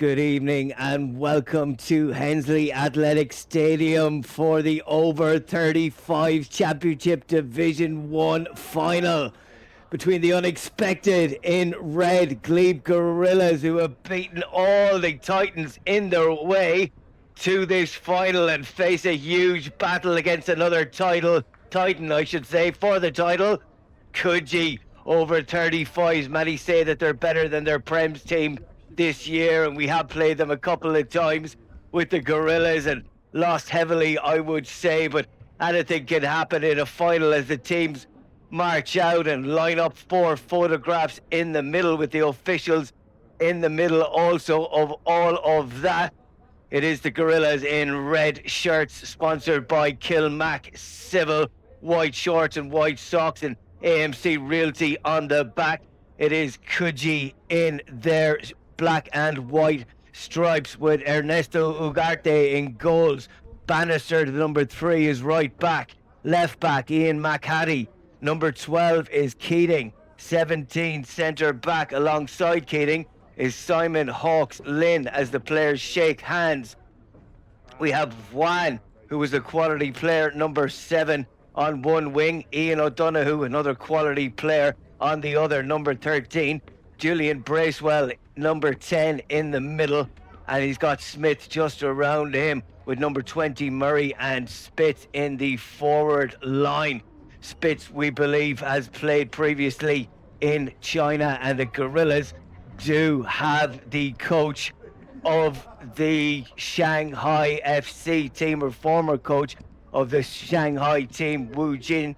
Good evening and welcome to Hensley Athletic Stadium for the over 35 Championship Division 1 final between the unexpected in red Glebe Gorillas, who have beaten all the Titans in their way to this final and face a huge battle against another Titan, I should say, for the title. Coogee over 35s. Many say that they're better than their Prem's team this year, and we have played them a couple of times with the Gorillas and lost heavily, I would say, but anything can happen in a final as the teams march out and line up 4 photographs in the middle with the officials in the middle also of all of that. It is the Gorillas in red shirts, sponsored by Kilmac Civil, white shorts and white socks, and AMC Realty on the back. It is Coogee in their black and white stripes with Ernesto Ugarte in goals. Bannister, the number 3, is right back. Left back, Ian McHattie. Number 12 is Keating. 17, centre back alongside Keating is Simon Hawks Lynn as the players shake hands. We have Juan, who is a quality player, number 7 on one wing. Ian O'Donoghue, another quality player, on the other, number 13. Julian Bracewell, number 10 in the middle, and he's got Smith just around him with number 20 Murray and Spitz in the forward line. Spitz, we believe, has played previously in China, and the Gorillas do have the coach of the Shanghai FC team, or former coach of the Shanghai team, Wu Jin,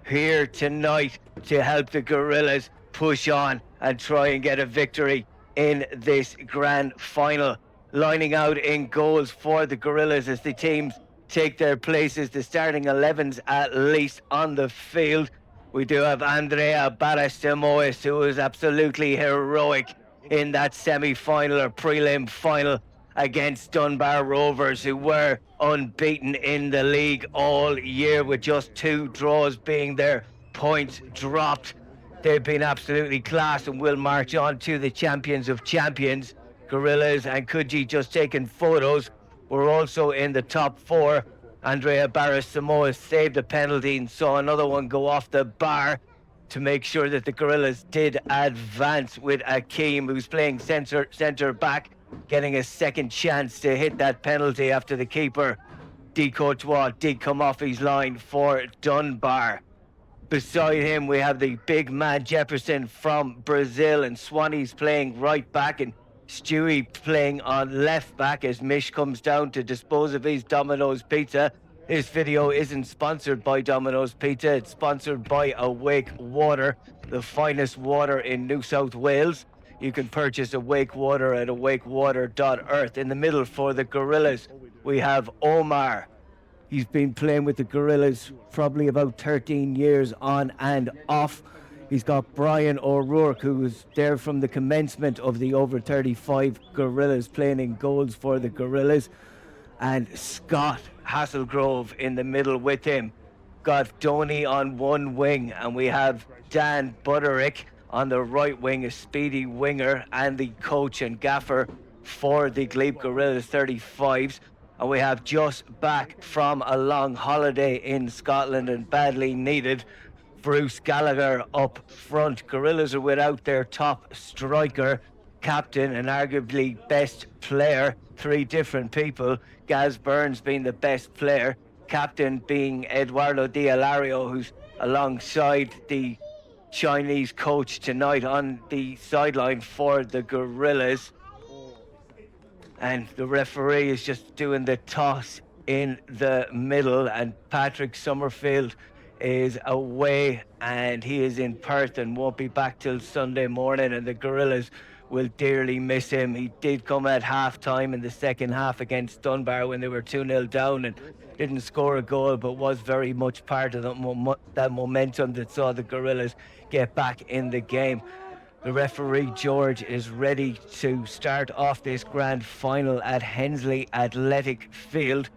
here tonight to help the Gorillas push on and try and get a victory in this grand final. Lining out in goals for the Gorillas as the teams take their places, the starting 11s at least on the field. We do have Andrea Barras-Simoes, who was absolutely heroic in that semi-final or prelim final against Dunbar Rovers, who were unbeaten in the league all year, with just 2 draws being their points dropped. They've been absolutely class and will march on to the champions of champions. Gorillas and Coogee just taking photos. We're also in the top 4. Andrea Barras-Simoes saved a penalty and saw another one go off the bar to make sure that the Gorillas did advance, with Akeem, who's playing centre back, getting a second chance to hit that penalty after the keeper, D. Courtois, did come off his line for Dunbar. Beside him, we have the big man Jefferson from Brazil, and Swanee's playing right back, and Stewie playing on left back as Mish comes down to dispose of his Domino's Pizza. This video isn't sponsored by Domino's Pizza, it's sponsored by Awake Water, the finest water in New South Wales. You can purchase Awake Water at awakewater.earth. In the middle for the Gorillas, we have Omar. He's been playing with the Gorillas probably about 13 years on and off. He's got Brian O'Rourke, who was there from the commencement of the over 35 Gorillas, playing in goals for the Gorillas. And Scott Hasselgrove in the middle with him. Got Donny on one wing, and we have Dan Butterick on the right wing, a speedy winger, and the coach and gaffer for the Glebe Gorillas 35s. And we have just back from a long holiday in Scotland and badly needed, Bruce Gallagher up front. Gorillas are without their top striker, captain and arguably best player. 3 different people, Gaz Burns being the best player, captain being Eduardo Di Ilario, who's alongside the Chinese coach tonight on the sideline for the Gorillas. And the referee is just doing the toss in the middle, and Patrick Summerfield is away, and he is in Perth and won't be back till Sunday morning, and the Gorillas will dearly miss him. He did come at half-time in the second half against Dunbar when they were 2-0 down and didn't score a goal, but was very much part of that momentum that saw the Gorillas get back in the game. The referee, George, is ready to start off this grand final at Hensley Athletic Field.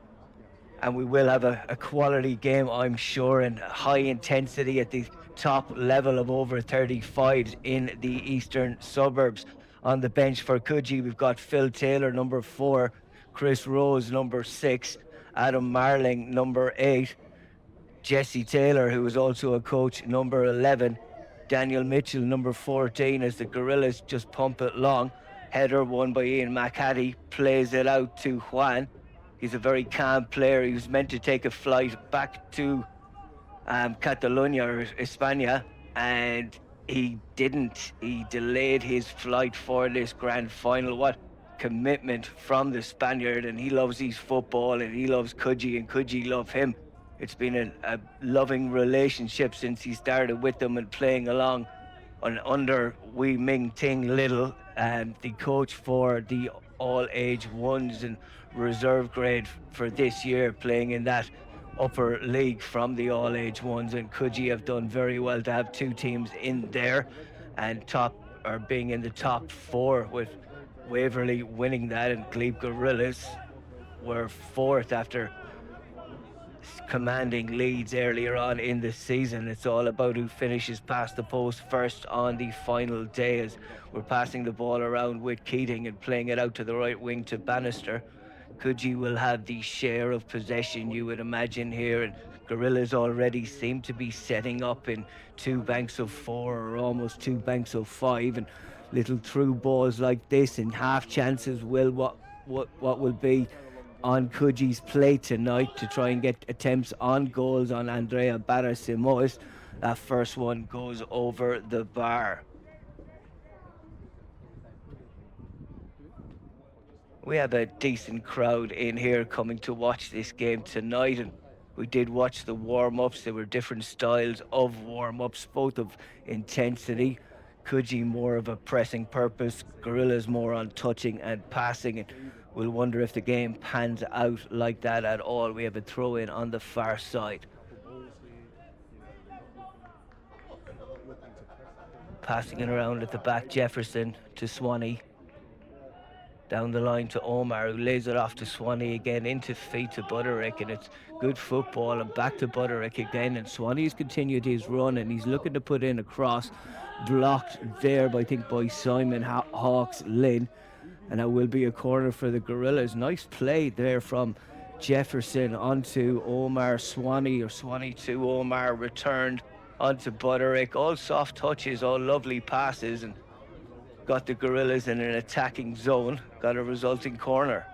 And we will have a quality game, I'm sure, and high intensity at the top level of over 35s in the eastern suburbs. On the bench for Coogee, we've got Phil Taylor, number 4, Chris Rose, number 6, Adam Marling, number 8, Jesse Taylor, who is also a coach, number 11, Daniel Mitchell, number 14, as the Gorillas just pump it long. Header won by Ian McHattie, plays it out to Juan. He's a very calm player. He was meant to take a flight back to Catalonia or España, and he didn't. He delayed his flight for this grand final. What commitment from the Spaniard, and he loves his football, and he loves Coogee, and Coogee love him. It's been a loving relationship since he started with them and playing along under Wee Ming Ting Little, and the coach for the all age ones and reserve grade for this year, playing in that upper league from the all age ones. And Coogee have done very well to have two teams in there and being in the top 4, with Waverley winning that, and Glebe Gorillas were 4th after commanding leads earlier on in the season. It's all about who finishes past the post first on the final day, as we're passing the ball around with Keating and playing it out to the right wing to Bannister. Coogee will have the share of possession, you would imagine, here, and Gorillas already seem to be setting up in 2 banks of 4 or almost 2 banks of 5, and little through balls like this and half chances will what will be on Coogee's plate tonight to try and get attempts on goals on Andrea Barra-Simoes. That first one goes over the bar. We have a decent crowd in here coming to watch this game tonight, and we did watch the warm-ups. There were different styles of warm-ups, both of intensity. Coogee more of a pressing purpose, Gorillas more on touching and passing, and we'll wonder if the game pans out like that at all. We have a throw-in on the far side. Passing it around at the back, Jefferson to Swanee. Down the line to Omar, who lays it off to Swanee again, into feet to Butterick, and it's good football, and back to Butterick again, and Swanee's continued his run, and he's looking to put in a cross, blocked there by, I think, by Simon Hawks Lynn, and that will be a corner for the Gorillas. Nice play there from Jefferson onto Omar. Swanee to Omar, returned onto Butterick. All soft touches, all lovely passes, and got the Gorillas in an attacking zone, got a resulting corner.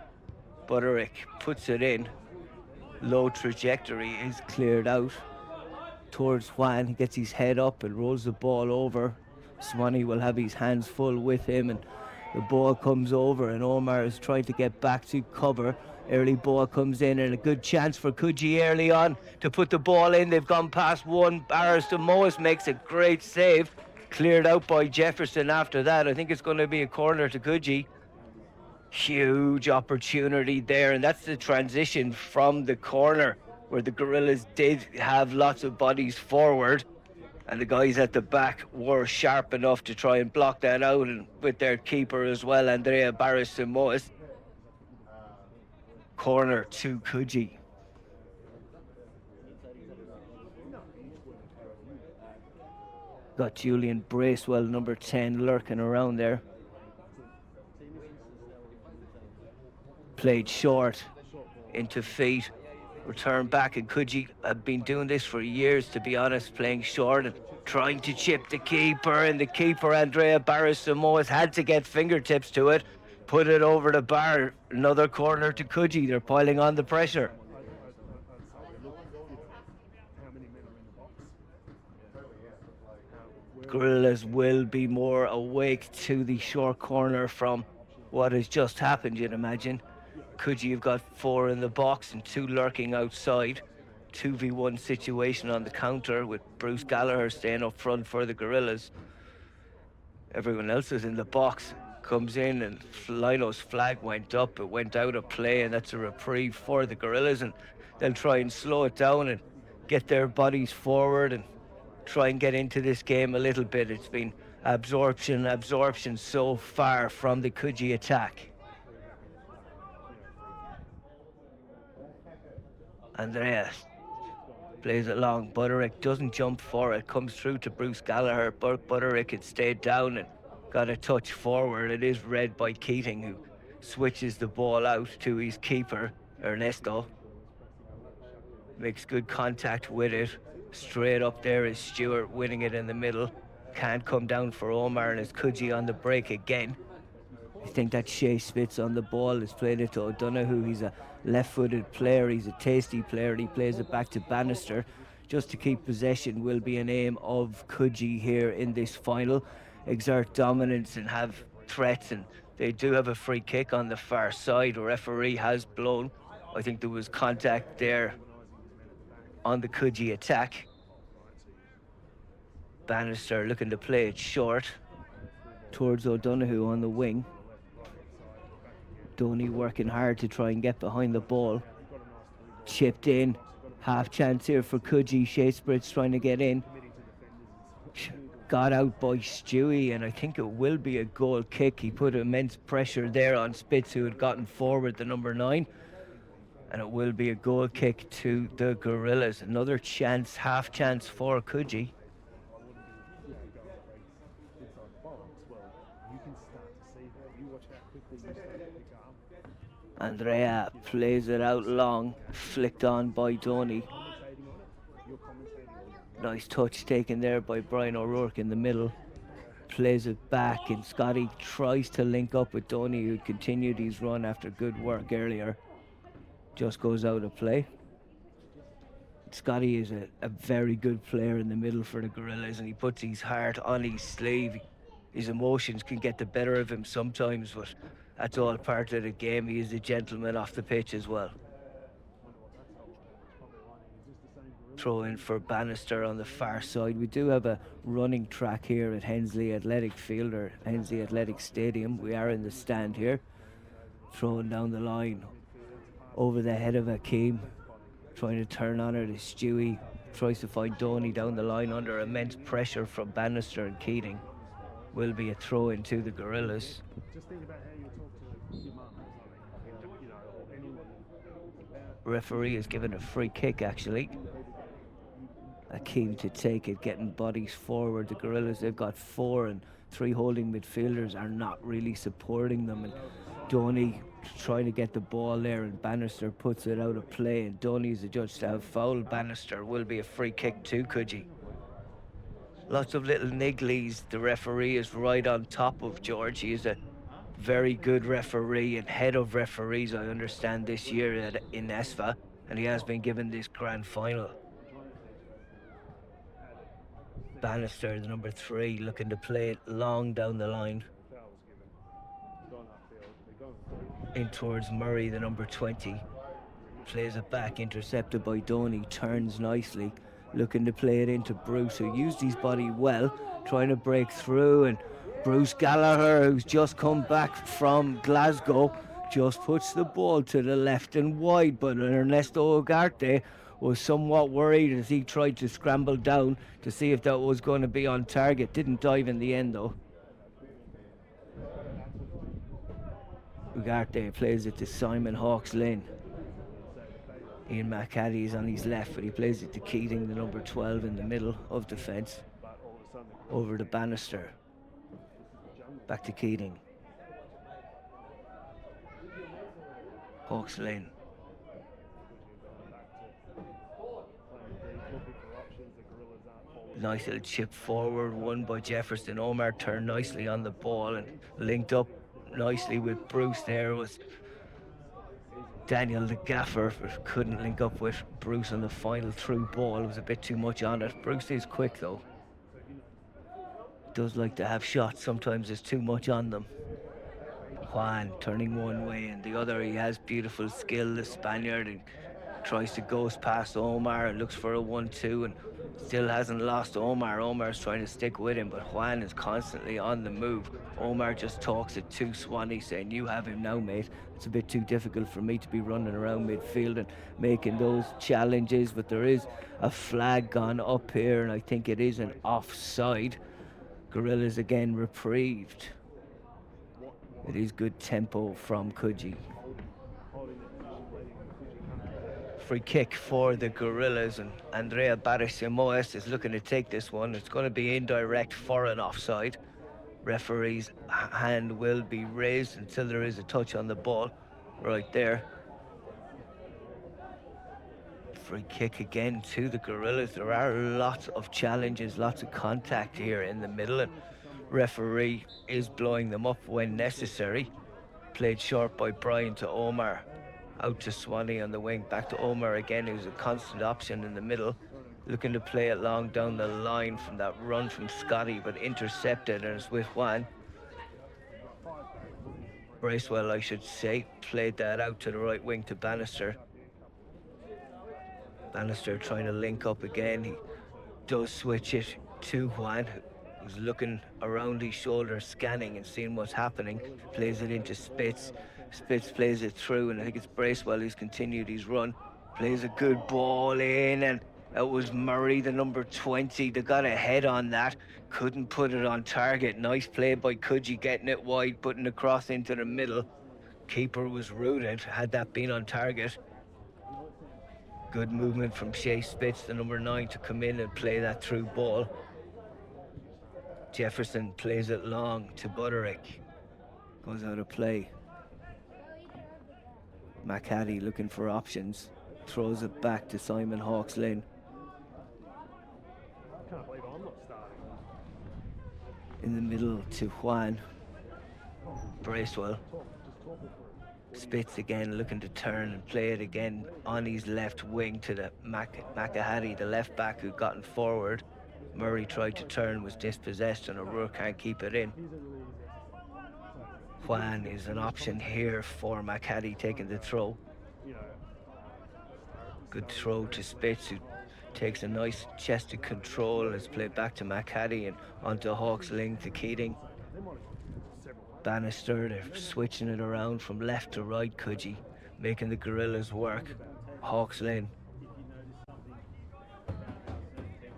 Butterick puts it in. Low trajectory is cleared out towards Juan. He gets his head up and rolls the ball over. Swanee will have his hands full with him, and the ball comes over, and Omar is trying to get back to cover. Early ball comes in, and a good chance for Coogee early on to put the ball in. They've gone past one. Barra-Simoes makes a great save. Cleared out by Jefferson after that. I think it's going to be a corner to Coogee. Huge opportunity there, and that's the transition from the corner where the Gorillas did have lots of bodies forward, and the guys at the back were sharp enough to try and block that out, and with their keeper as well, Andrea Barra-Simoes. Corner to Coogee. Got Julian Bracewell, number 10, lurking around there. Played short into feet, return back, and Coogee have been doing this for years, to be honest, playing short and trying to chip the keeper, and the keeper, Andrea Barra-Simoes, had to get fingertips to it, put it over the bar. Another corner to Coogee. They're piling on the pressure. Gorillas will be more awake to the short corner from what has just happened, you'd imagine. Coogee have got 4 in the box and 2 lurking outside. 2v1 situation on the counter, with Bruce Gallagher staying up front for the Gorillas. Everyone else is in the box. Comes in, and Lino's flag went up. It went out of play, and that's a reprieve for the Gorillas, and they'll try and slow it down and get their bodies forward and try and get into this game a little bit. It's been absorption so far from the Coogee attack. Andreas plays it long. Butterick doesn't jump for it. Comes through to Bruce Gallagher. Butterick had stayed down and got a touch forward. It is read by Keating, who switches the ball out to his keeper, Ernesto. Makes good contact with it. Straight up there is Stewart winning it in the middle. Can't come down for Omar, and it's Coogee on the break again. I think that Shea Spitz on the ball has played it to O'Donoghue. He's a left-footed player. He's a tasty player. And he plays it back to Bannister. Just to keep possession will be an aim of Coogee here in this final. Exert dominance and have threats, and they do have a free kick on the far side. The referee has blown. I think there was contact there on the Coogee attack. Bannister looking to play it short towards O'Donoghue on the wing. Donny working hard to try and get behind the ball. Chipped in. Half chance here for Coogee. Shea Spitz trying to get in. Got out by Stewie, and I think it will be a goal kick. He put immense pressure there on Spitz, who had gotten forward, the number 9. And it will be a goal kick to the Gorillas. Another chance, half chance for Coogee. Andrea plays it out long, flicked on by Donny. Nice touch taken there by Brian O'Rourke in the middle. Plays it back, and Scotty tries to link up with Donny, who continued his run after good work earlier. Just goes out of play. Scotty is a very good player in the middle for the Gorillas, and he puts his heart on his sleeve. His emotions can get the better of him sometimes, but that's all part of the game. He is a gentleman off the pitch as well. Throw in for Bannister on the far side. We do have a running track here at Hensley Athletic Field, or Hensley Athletic Stadium. We are in the stand here. Throwing down the line over the head of Akeem. Trying to turn on it is Stewie. Tries to find Donny down the line under immense pressure from Bannister and Keating. Will be a throw into the Gorillas. Referee has given a free kick actually. Akeem to take it, getting bodies forward. The Gorillas, they've got 4, and 3 holding midfielders are not really supporting them. And Donny trying to get the ball there, and Bannister puts it out of play. And Donny's adjudged to have fouled Bannister. Will be a free kick to Coogee. Lots of little nigglies. The referee is right on top of George. He is a very good referee and head of referees, I understand, this year in ESFA, and he has been given this grand final. Bannister, the number 3, looking to play it long down the line. In towards Murray, the number 20. Plays it back, intercepted by Donny, turns nicely. Looking to play it into Bruce, who used his body well, trying to break through, and Bruce Gallagher, who's just come back from Glasgow, just puts the ball to the left and wide, but Ernesto Ugarte was somewhat worried as he tried to scramble down to see if that was going to be on target. Didn't dive in the end though. Ugarte plays it to Simon Hawks Lynn. Ian McCaddy is on his left, but he plays it to Keating, the number 12, in the middle of defence. Over to Bannister. Back to Keating. Hawks Lane. Nice little chip forward, won by Jefferson. Omar turned nicely on the ball and linked up nicely with Bruce. There was Daniel the Gaffer, but couldn't link up with Bruce on the final through ball. It was a bit too much on it. Bruce is quick though. Does like to have shots. Sometimes there's too much on them. Juan turning one way and the other. He has beautiful skill, the Spaniard, and tries to ghost past Omar and looks for a 1-2 and still hasn't lost Omar. Omar's trying to stick with him, but Juan is constantly on the move. Omar just talks it to Swanee, saying, "You have him now, mate. It's a bit too difficult for me to be running around midfield and making those challenges." But there is a flag gone up here, and I think it is an offside. Gorillas again reprieved. It is good tempo from Coogee. Free kick for the Gorillas, and Andrea Barricimoes is looking to take this one. It's going to be indirect for an offside. Referee's hand will be raised until there is a touch on the ball right there. Free kick again to the Gorillas. There are lots of challenges, lots of contact here in the middle, and referee is blowing them up when necessary. Played short by Brian to Omar. Out to Swanee on the wing. Back to Omar again, who's a constant option in the middle. Looking to play it long down the line from that run from Scotty, but intercepted, and it's with Juan. Bracewell, I should say, played that out to the right wing to Bannister. Bannister trying to link up again. He does switch it to Juan, who's looking around his shoulder, scanning and seeing what's happening. Plays it into Spitz. Spitz plays it through, and I think it's Bracewell who's continued his run. Plays a good ball in, and that was Murray, the number 20. They got a head on that. Couldn't put it on target. Nice play by Coogee, getting it wide, putting it across into the middle. Keeper was rooted, had that been on target. Good movement from Shea Spitz, the number 9, to come in and play that through ball. Jefferson plays it long to Butterick. Goes out of play. McHattie looking for options. Throws it back to Simon Hawks Lynn. In the middle to Juan. Bracewell. Spitz again looking to turn and play it again on his left wing to the McHattie, the left back, who'd gotten forward. Murray tried to turn, was dispossessed, and O'Rourke can't keep it in. Juan is an option here for McHattie taking the throw. Good throw to Spitz, who takes a nice chested control. It's played back to McHattie and onto Hawks Lynn to Keating. Bannister, they're switching it around from left to right. Coogee making the Gorillas work. Hawks Lynn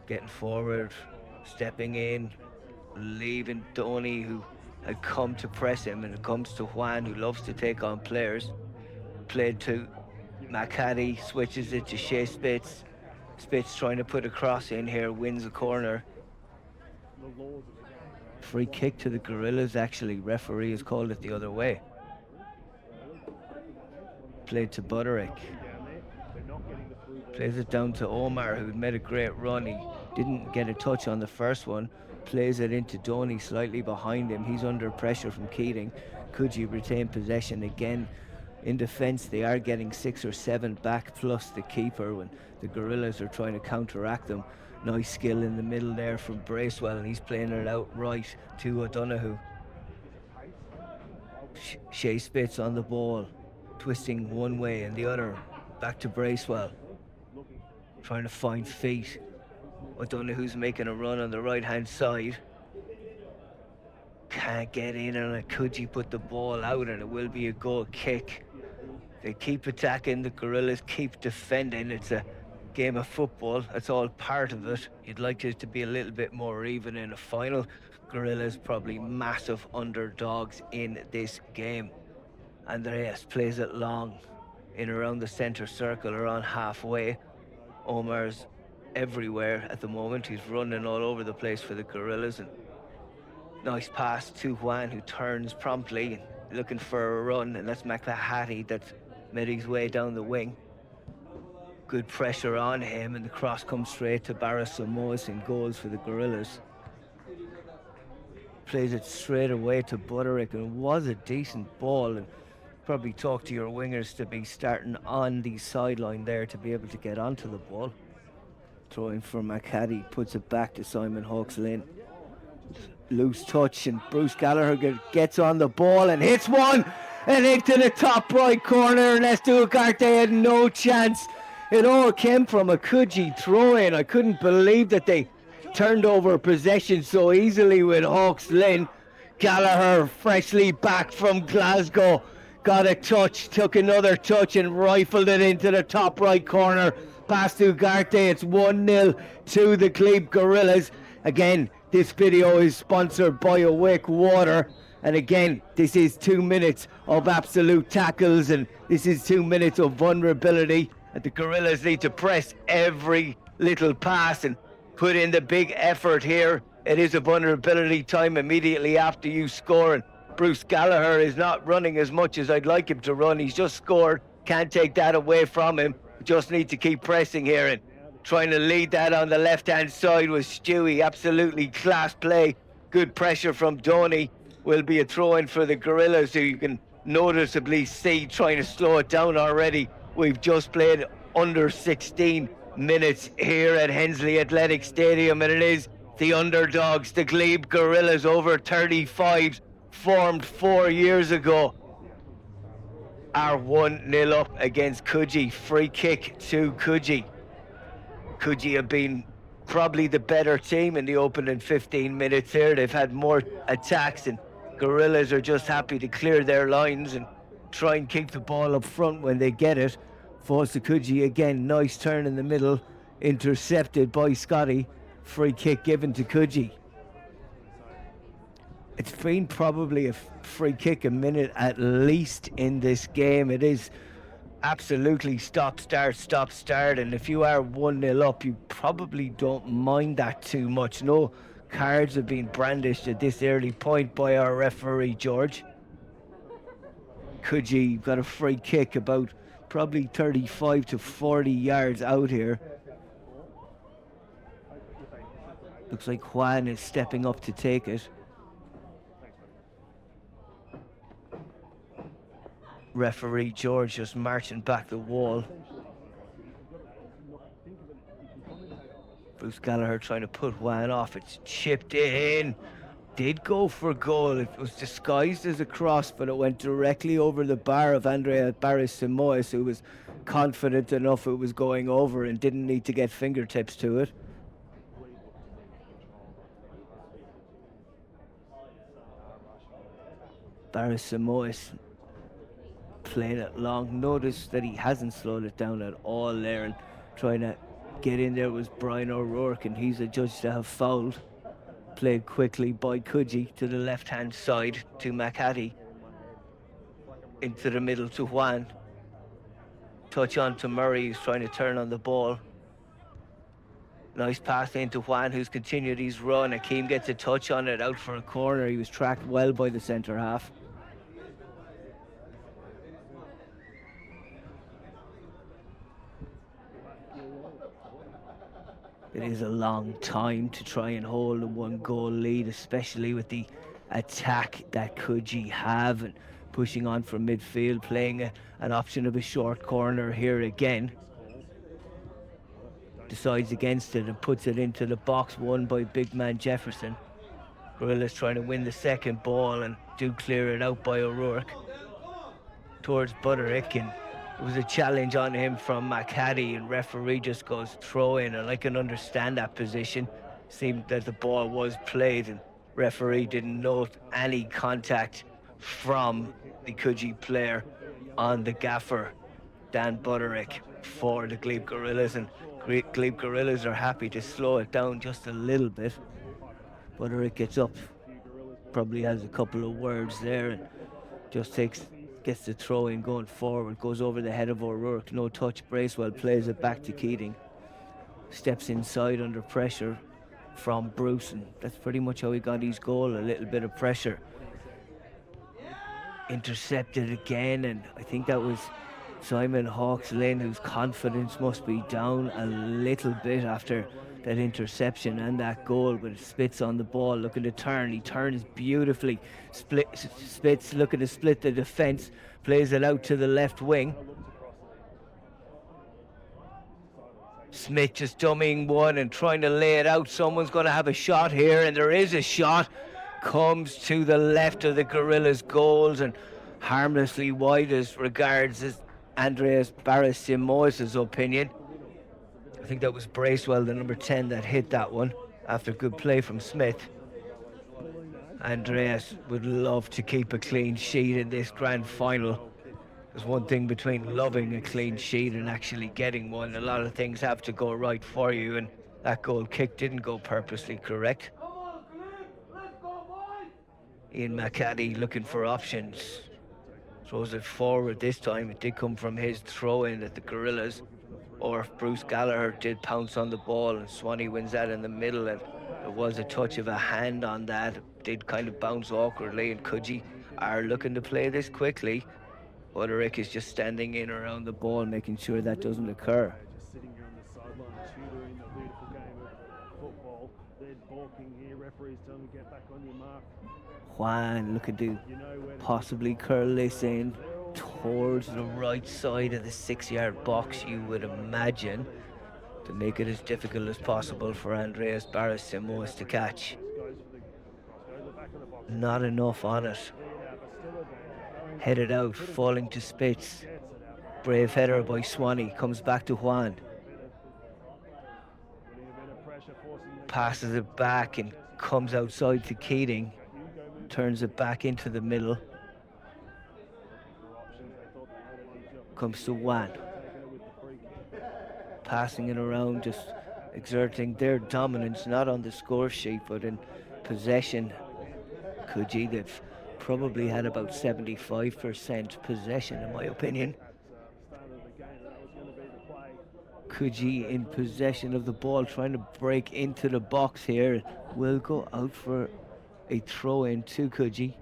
getting forward, stepping in, leaving Donny, who had come to press him, and it comes to Juan, who loves to take on players. Played to McHattie, switches it to Shea Spitz. Spitz trying to put a cross in here, wins a corner. Free kick to the Gorillas, actually. Referee has called it the other way. Played to Butterick. Plays it down to Omar, who'd made a great run. He didn't get a touch on the first one. Plays it into Donny, slightly behind him. He's under pressure from Keating. Coogee retain possession again. In defence, they are getting 6 or 7 back, plus the keeper, when the Gorillas are trying to counteract them. Nice skill in the middle there from Bracewell, and he's playing it out right to O'Donoghue. Shea Spitz on the ball, twisting one way and the other. Back to Bracewell, trying to find feet. O'Donoghue's making a run on the right-hand side. Can't get in on it. Coogee put the ball out, and it will be a goal kick. They keep attacking, the Gorillas keep defending. It's a game of football, that's all part of it. You'd like it to be a little bit more even in a final. Gorillas probably massive underdogs in this game. Andreas plays it long in around the centre circle, around halfway. Omar's everywhere at the moment. He's running all over the place for the Gorillas, and nice pass to Juan, who turns promptly looking for a run, and that's McHattie that's made his way down the wing. Good pressure on him, and the cross comes straight to Barra Samoas, and goals for the Gorillas. Plays it straight away to Butterick, and it was a decent ball, and probably talk to your wingers to be starting on the sideline there to be able to get onto the ball. Throwing for McHattie, puts it back to Simon Hawks Lynn. Loose touch, and Bruce Gallagher gets on the ball and hits one, and into the top right corner, and Estu Ugarte had no chance. It all came from a Coogee throw-in. I couldn't believe that they turned over possession so easily with Hawks Lynn. Gallagher, freshly back from Glasgow, got a touch, took another touch, and rifled it into the top right corner. Past Ugarte, it's 1-0 to the Glebe Gorillas. Again, this video is sponsored by Awake Water. And again, this is 2 minutes of absolute tackles, and this is 2 minutes of vulnerability. And the Gorillas need to press every little pass and put in the big effort here It is a vulnerability time immediately after you score, and Bruce Gallagher is not running as much as I'd like him to run. He's just scored. Can't take that away from him. Just need to keep pressing here, and trying to lead that on the left-hand side was Stewie. Absolutely class play. Good pressure from Donny. Will be a throw-in for the Gorillas, who you can noticeably see trying to slow it down already. We've just played under 16 minutes here at Hensley Athletic Stadium, and it is the underdogs, the Glebe Gorillas, over 35s, formed 4 years ago, are 1-0 up against Coogee. Free kick to Coogee. Coogee have been probably the better team in the opening 15 minutes here. They've had more attacks, and Gorillas are just happy to clear their lines and try and keep the ball up front when they get it. Falls to Coogee again. Nice turn in the middle, intercepted by Scotty. Free kick given to Coogee. It's been probably a free kick a minute at least in this game. It is absolutely stop start, and if you are 1-0 up, you probably don't mind that too much. No cards have been brandished at this early point by our referee George. Coogee got a free kick about probably 35 to 40 yards out here. Looks like Juan is stepping up to take it. Referee George just marching back the wall. Bruce Gallagher trying to put Juan off. It's chipped in. Did go for goal. It was disguised as a cross, but it went directly over the bar of Andrea Barris-Simoes, who was confident enough it was going over and didn't need to get fingertips to it. Barris-Simoes playing it long. Notice that he hasn't slowed it down at all there, and trying to get in there was Brian O'Rourke, and he's adjudged to have fouled. Played quickly by Coogee to the left hand side to McHattie. Into the middle to Juan. Touch on to Murray, who's trying to turn on the ball. Nice pass into Juan, who's continued his run. Akeem gets a touch on it, out for a corner. He was tracked well by the centre half. It is a long time to try and hold a 1-goal lead, especially with the attack that Coogee have, and pushing on from midfield, playing an option of a short corner here again. Decides against it and puts it into the box, won by big man Jefferson. Gorillas trying to win the second ball and do clear it out by O'Rourke towards Butterick, and it was a challenge on him from McHattie, and referee just goes throw in, and I can understand that position. Seemed that the ball was played, and referee didn't note any contact from the Coogee player on the gaffer, Dan Butterick, for the Glebe Gorillas, and Glebe Gorillas are happy to slow it down just a little bit. Butterick gets up, probably has a couple of words there, and just gets the throw in going forward, goes over the head of O'Rourke, no touch. Bracewell plays it back to Keating, steps inside under pressure from Bruce, and that's pretty much how he got his goal, a little bit of pressure. Intercepted again, and I think that was Simon Hawks Lynn, whose confidence must be down a little bit after that interception and that goal, but Spitz on the ball, looking to turn. He turns beautifully. Spitz looking to split the defence, plays it out to the left wing. Smith just dummying one and trying to lay it out. Someone's going to have a shot here, and there is a shot. Comes to the left of the Gorillas' goals and harmlessly wide as regards as Andreas Barris-Simoes' opinion. I think that was Bracewell, the number 10, that hit that one after good play from Smith. Andreas would love to keep a clean sheet in this grand final. There's one thing between loving a clean sheet and actually getting one. A lot of things have to go right for you, and that goal kick didn't go purposely correct. Ian McHattie looking for options. Throws it forward this time. It did come from his throw-in at the Gorillas. Or if Bruce Gallagher did pounce on the ball, and Swanee wins that in the middle, and There was a touch of a hand on that. Did kind of bounce awkwardly, and Coogee are looking to play this quickly. Buderick is just standing in around the ball, making sure that doesn't occur. Just sitting here on the sideline, tutoring the beautiful game of football. They're balking here. Referees tell them to get back on your mark. Juan looking to possibly curl this in towards the right side of the 6-yard box, you would imagine, to make it as difficult as possible for Andreas Barros to catch. Not enough on it. Headed out, falling to Spitz. Brave header by Swanee, comes back to Juan. Passes it back and comes outside to Keating. Turns it back into the middle. Comes to Juan. Passing it around, just exerting their dominance, not on the score sheet, but in possession. Coogee, they've probably had about 75% possession, in my opinion. Coogee in possession of the ball, trying to break into the box here. Will go out for a throw-in to Coogee.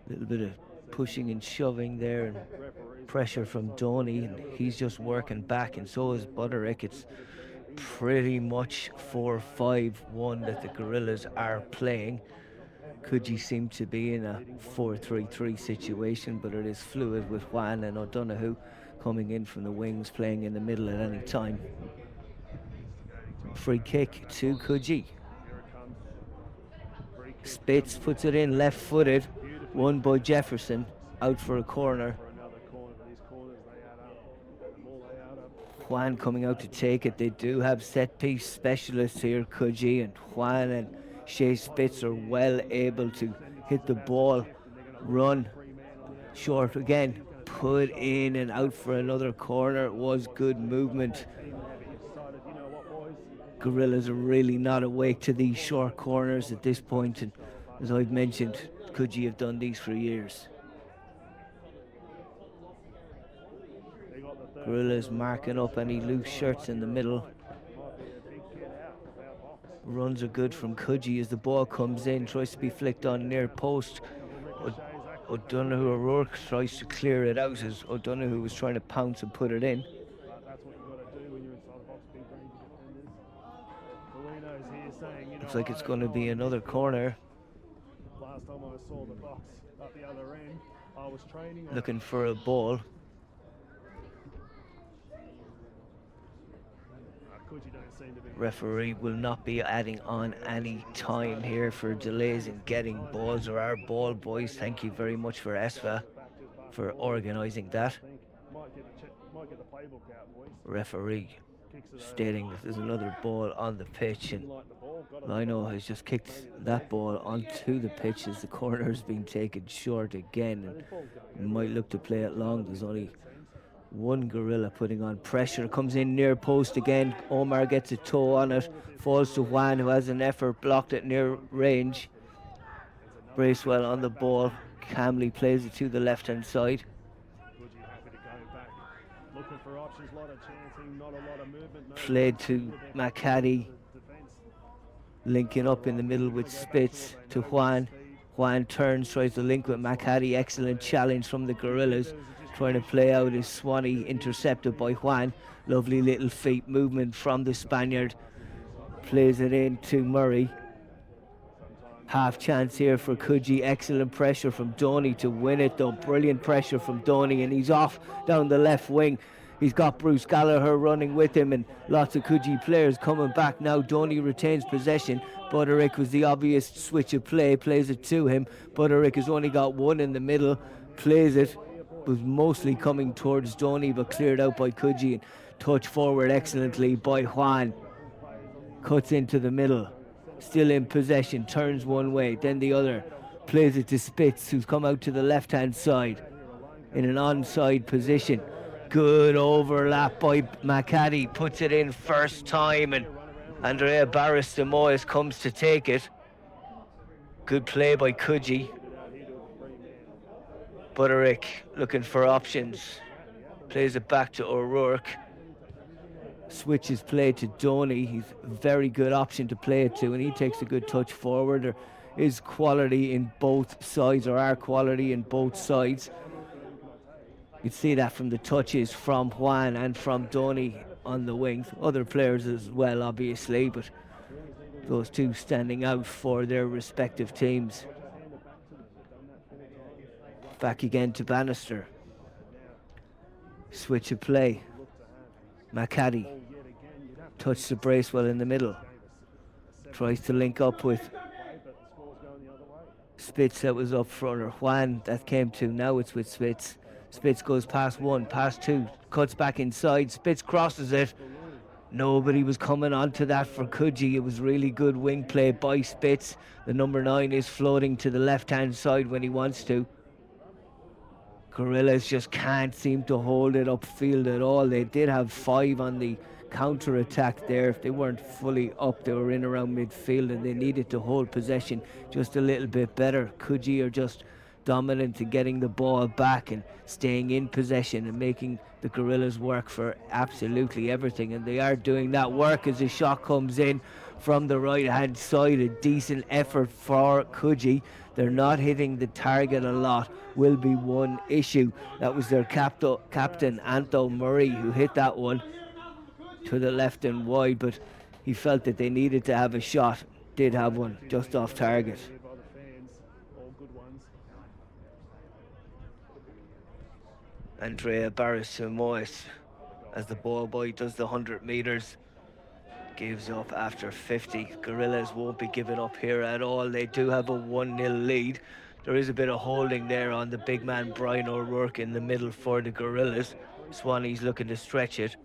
A little bit of pushing and shoving there, and pressure from Donny, and he's just working back, and so is Buderick. It's pretty much 4-5-1 that the Gorillas are playing. Coogee seem to be in a 4-3-3 situation, but it is fluid with Juan and O'Donoghue coming in from the wings, playing in the middle at any time. Free kick to Coogee. Spitz puts it in left-footed, won by Jefferson, out for a corner. Juan coming out to take it. They do have set-piece specialists here, Coogee, and Juan and Shea Spitz are well able to hit the ball, run short again, put in and out for another corner. It was good movement. Gorillas are really not awake to these short corners at this point, and as I've mentioned, Coogee have done these for years. Gorillas marking up any loose shirts in the middle. Runs are good from Coogee as the ball comes in, tries to be flicked on near post. O'Donoghue O'Rourke tries to clear it out as O'Donoghue was trying to pounce and put it in. Looks like it's going to be another corner. Last time I saw the box at the other end, I was training. Looking for a ball. Referee will not be adding on any time here for delays in getting balls, or our ball boys. Thank you very much for ESFA for organising that. Referee stating that there's another ball on the pitch, and Lino has just kicked that ball onto the pitch as the corner has been taken short again, and might look to play it long. There's only one Gorilla putting on pressure. Comes in near post again. Omar gets a toe on it. Falls to Juan, who has an effort, blocked it near range. Bracewell on the ball. Camley plays it to the left hand side. Played to McCaddy. Linking up in the middle with Spitz to Juan. Juan turns, tries to link with McCaddy. Excellent challenge from the Gorillas. Trying to play out is Swanee, intercepted by Juan. Lovely little feet movement from the Spaniard. Plays it in to Murray. Half chance here for Coogee. Excellent pressure from Donny to win it though. Brilliant pressure from Donny, and he's off down the left wing. He's got Bruce Gallagher running with him and lots of Coogee players coming back now. Donny retains possession. Buderick was the obvious switch of play. Plays it to him. Buderick has only got one in the middle. Plays it. Was mostly coming towards Donny, but cleared out by Coogee, and touched forward excellently by Juan. Cuts into the middle, still in possession, turns one way, then the other, plays it to Spitz, who's come out to the left hand side in an onside position. Good overlap by McCaddy, puts it in first time, and Andrea Barros comes to take it. Good play by Coogee. Buderick looking for options, plays it back to O'Rourke. switches play to Donny. He's a very good option to play it to, and he takes a good touch forward. There is quality in both sides, or are quality in both sides. You see that from the touches from Juan and from Donny on the wings. Other players as well, obviously, but those two standing out for their respective teams. Back again to Bannister. Switch of play. McCaddy. Touch the Bracewell in the middle. Tries to link up with Spitz that was up front, or Juan that came to. Now it's with Spitz. Spitz goes past one, past two, cuts back inside. Spitz crosses it. Nobody was coming onto that for Coogee. It was really good wing play by Spitz. The number 9 is floating to the left-hand side when he wants to. Gorillas just can't seem to hold it upfield at all. They did have 5 on the counter-attack there. If they weren't fully up, they were in around midfield, and they needed to hold possession just a little bit better. Coogee are just dominant in getting the ball back and staying in possession and making the Gorillas work for absolutely everything, and they are doing that work as the shot comes in from the right hand side. A decent effort for Coogee. They're not hitting the target a lot, will be one issue. That was their captain Anto Murray who hit that one to the left and wide, but he felt that they needed to have a shot. Did have one just off target. Andrea Barris-Simoes, as the ball boy does the 100 metres, gives up after 50. Gorillas won't be giving up here at all. They do have a 1-0 lead. There is a bit of holding there on the big man Brian O'Rourke in the middle for the Gorillas. Swanee's looking to stretch it.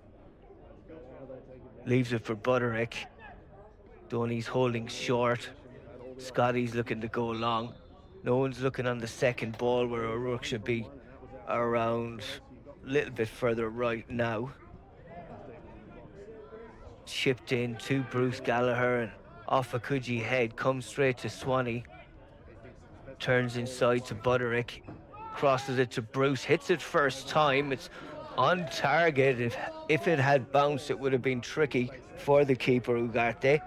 Leaves it for Butterick. Donny's holding short. Scotty's looking to go long. No one's looking on the second ball where O'Rourke should be around a little bit further right now. Chipped in to Bruce Gallagher and off a Coogee head, comes straight to Swanee. Turns inside to Butterick. Crosses it to Bruce, hits it first time. It's on target. If it had bounced, it would have been tricky for the keeper, Ugarte.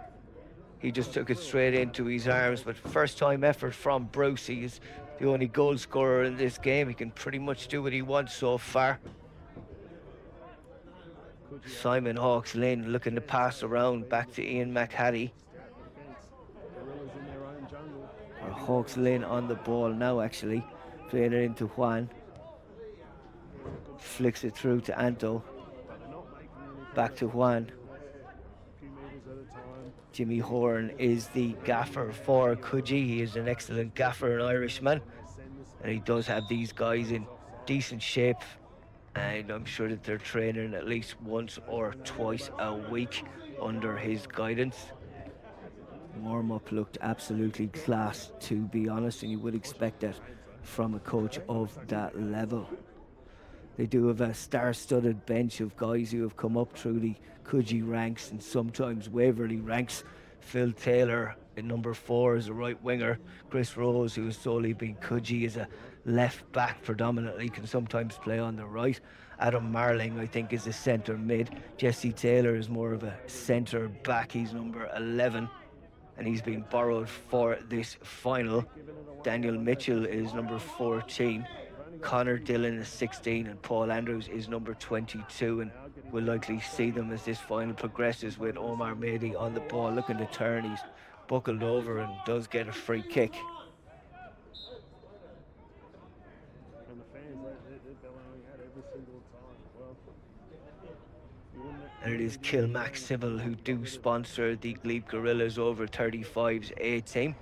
He just took it straight into his arms, but first time effort from Bruce. He is the only goal scorer in this game. He can pretty much do what he wants so far. Simon Hawks Lynn looking to pass around back to Ian McHattie. Or Hawks Lynn on the ball now, actually. Playing it into Juan. Flicks it through to Anto. Back to Juan. Jimmy Horn is the gaffer for Coogee. He is an excellent gaffer, an Irishman. And he does have these guys in decent shape. And I'm sure that they're training at least once or twice a week under his guidance. Warm-up looked absolutely class, to be honest, and you would expect that from a coach of that level. They do have a star-studded bench of guys who have come up through the Coogee ranks and sometimes Waverley ranks. Phil Taylor in number 4 is a right winger. Chris Rose, who has solely been Coogee, is a left back predominantly, can sometimes play on the right. Adam Marling, I think, is a centre mid. Jesse Taylor is more of a centre back. He's number 11 and he's been borrowed for this final. Daniel Mitchell is number 14. Connor Dillon is 16 and Paul Andrews is number 22, and we'll likely see them as this final progresses with Omar Mehdi on the ball looking to turn. He's buckled over and does get a free kick. And the fans, they're bellowing out every single time. Well, and it is Kilmac Civil who do sponsor the Glebe Gorillas over 35s A team.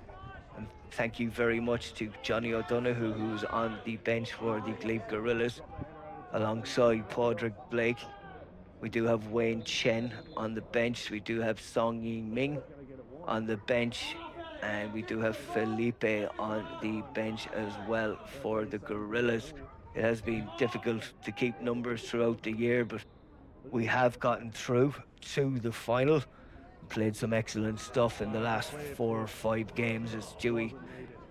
And thank you very much to Johnny O'Donoghue, who's on the bench for the Glebe Gorillas, alongside Padraig Blake. We do have Wayne Chen on the bench. We do have Song Ying Ming on the bench. And we do have Felipe on the bench as well for the Gorillas. It has been difficult to keep numbers throughout the year, but we have gotten through to the final. Played some excellent stuff in the last 4 or 5 games, as Dewey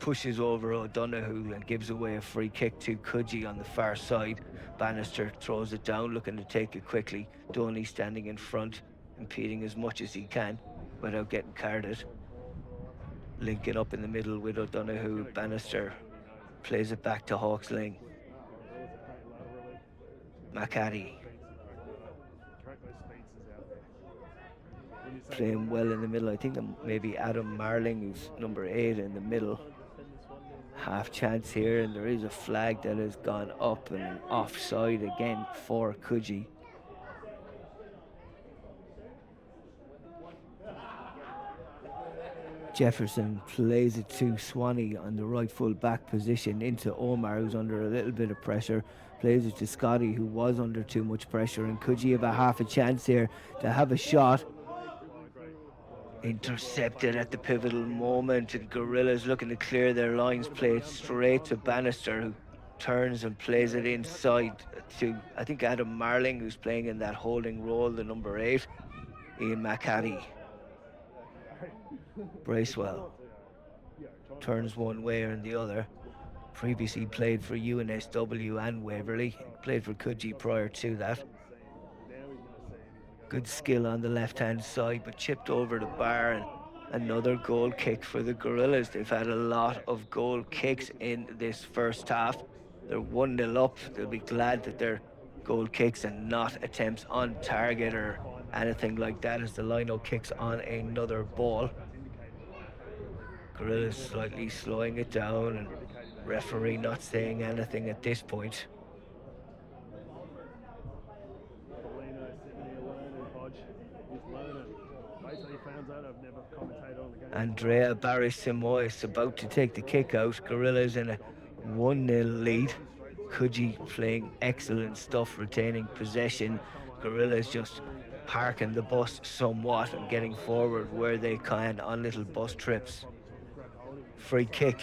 pushes over O'Donoghue and gives away a free kick to Coogee on the far side. Bannister throws it down, looking to take it quickly. Donny standing in front, impeding as much as he can without getting carded. Linking up in the middle with O'Donoghue. Bannister plays it back to Hawks Lane. McCaddy playing well in the middle. I think maybe Adam Marling, who's number 8 in the middle. Half chance here, and there is a flag that has gone up and offside again for Coogee. Jefferson plays it to Swanee on the right full back position into Omar, who's under a little bit of pressure. Plays it to Scotty, who was under too much pressure, and Coogee have a half a chance here to have a shot. Intercepted at the pivotal moment, and Gorillas looking to clear their lines. Play it straight to Bannister, who turns and plays it inside to, I think, Adam Marling, who's playing in that holding role, the number 8. Ian McCaddy. Bracewell turns one way or the other. Previously played for UNSW and Waverley. Played for Coogee prior to that. Good skill on the left-hand side, but chipped over the bar, and another goal kick for the Gorillas. They've had a lot of goal kicks in this first half. They're 1-0 up. They'll be glad that they're goal kicks and not attempts on target or anything like that, as the lino kicks on another ball. Gorillas slightly slowing it down, and referee not saying anything at this point. Andrea Barry-Simo is about to take the kick out. Gorillas in a 1-0 lead. Coogee playing excellent stuff, retaining possession. Gorillas just parking the bus somewhat and getting forward where they can on little bus trips. Free kick,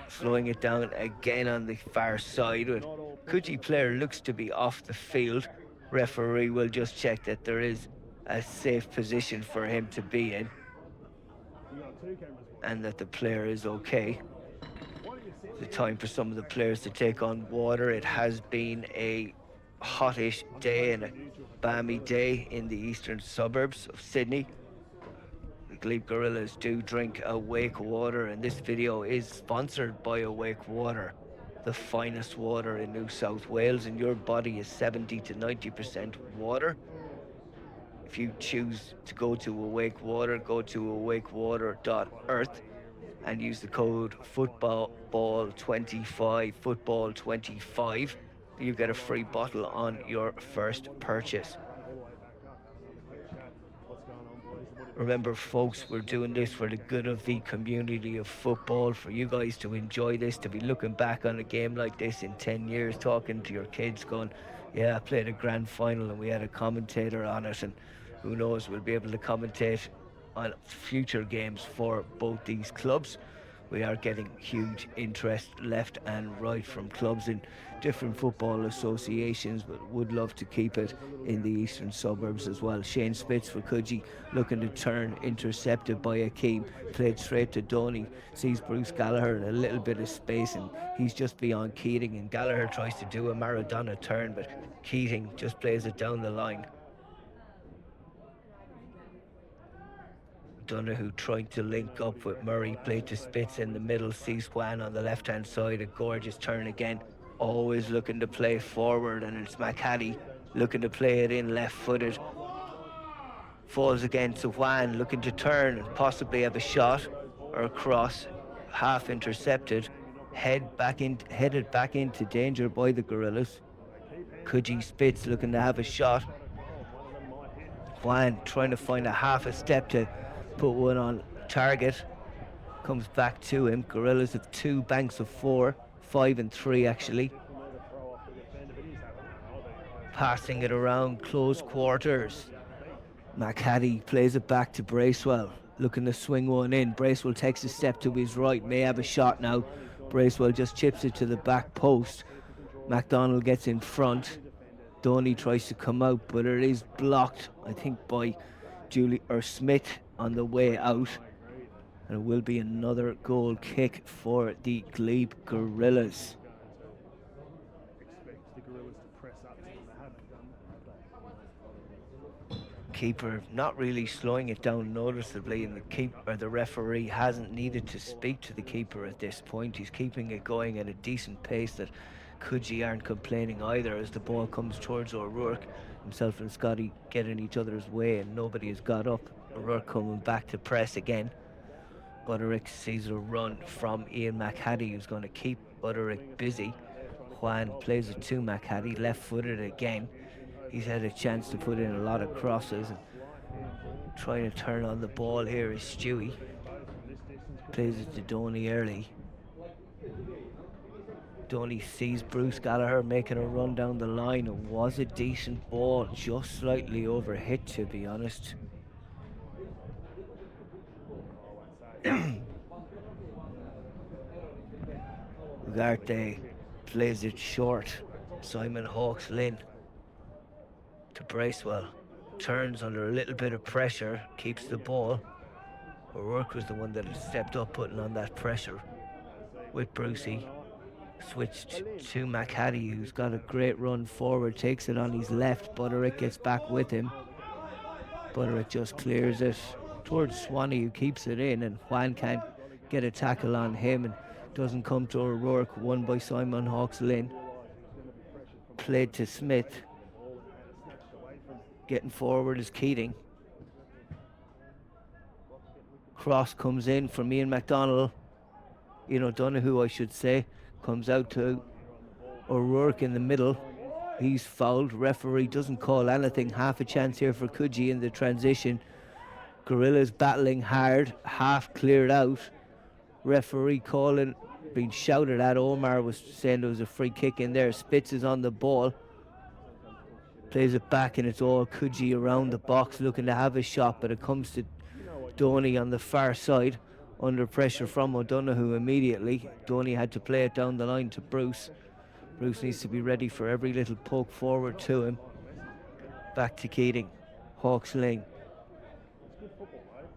slowing it down again on the far side. With Coogee player looks to be off the field. Referee will just check that there is a safe position for him to be in and that the player is okay. The time for some of the players to take on water. It has been a hottish day and a balmy day in the eastern suburbs of Sydney. The Glebe Gorillas do drink Awake Water, and this video is sponsored by Awake Water, the finest water in New South Wales, and your body is 70 to 90% water. If you choose to go to Awake Water, go to awakewater.earth and use the code football25, football25. You get a free bottle on your first purchase. Remember, folks, we're doing this for the good of the community of football, for you guys to enjoy this, to be looking back on a game like this in 10 years, talking to your kids, going, yeah, I played a grand final and we had a commentator on it, and who knows, we'll be able to commentate on future games for both these clubs. We are getting huge interest left and right from clubs in different football associations, but would love to keep it in the eastern suburbs as well. Shane Spitz for Coogee, looking to turn, intercepted by Akeem, played straight to Donny, sees Bruce Gallagher in a little bit of space, and he's just beyond Keating, and Gallagher tries to do a Maradona turn, but Keating just plays it down the line. Donoghue trying to link up with Murray, played to Spitz in the middle, sees Juan on the left hand side, a gorgeous turn again, always looking to play forward, and it's McCaddy looking to play it in left footed, falls again to Juan, looking to turn and possibly have a shot or a cross, half intercepted, headed back into danger by the Gorillas. Coogee Spitz looking to have a shot. Juan trying to find a half a step to put one on target, comes back to him. Gorillas have 2 banks of 4, 5 and 3 actually. Passing it around close quarters. McCaddy plays it back to Bracewell, looking to swing one in. Bracewell takes a step to his right, may have a shot now. Bracewell just chips it to the back post. MacDonald gets in front. Donny tries to come out, but it is blocked, I think, by Smith on the way out. And it will be another goal kick for the Glebe Gorillas. Expect the Gorillas to press up to them. They haven't done that. Keeper not really slowing it down noticeably, and the referee hasn't needed to speak to the keeper at this point. He's keeping it going at a decent pace that Coogee aren't complaining either as the ball comes towards O'Rourke. Himself and Scotty get in each other's way and nobody has got up. O'Rourke coming back to press again. Butterick sees a run from Ian McHattie, who's going to keep Butterick busy. Juan plays it to McHattie, left-footed again. He's had a chance to put in a lot of crosses and trying to turn on the ball here is Stewie. Plays it to Donny early. Donny sees Bruce Gallagher making a run down the line. It was a decent ball, just slightly overhit to be honest. Ugarte plays it short. Simon Hawks Lynn to Bracewell. Turns under a little bit of pressure, keeps the ball. O'Rourke was the one that had stepped up putting on that pressure with Brucey. Switched to McHattie, who's got a great run forward, takes it on his left. Butterick gets back with him. Butterick just clears it towards Swanee, who keeps it in, and Juan can't get a tackle on him and doesn't come to O'Rourke. Won by Simon Hawks Lynn. Played to Smith. Getting forward is Keating. Cross comes in from Ian McDonald. Ian O'Donoghue, I should say. Comes out to O'Rourke in the middle. He's fouled. Referee doesn't call anything. Half a chance here for Coogee in the transition. Gorillas battling hard. Half cleared out. Referee calling, being shouted at. Omar was saying there was a free kick in there. Spitz is on the ball. Plays it back and it's all Coogee around the box looking to have a shot, but it comes to Donny on the far side. Under pressure from O'Donoghue immediately. Donny had to play it down the line to Bruce. Bruce needs to be ready for every little poke forward to him. Back to Keating. Hawks Lane.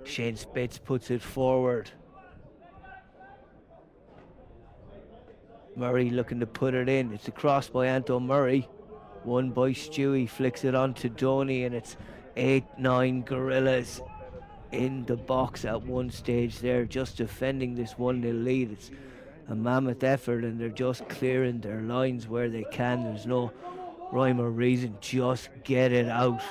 Shane Spitz puts it forward. Murray looking to put it in. It's a cross by Anto Murray. Won by Stewie. Flicks it on to Donny, and it's 8-9 Gorillas in the box at one stage there, just defending this 1-0 lead. It's a mammoth effort and they're just clearing their lines where they can. There's no rhyme or reason, just get it out.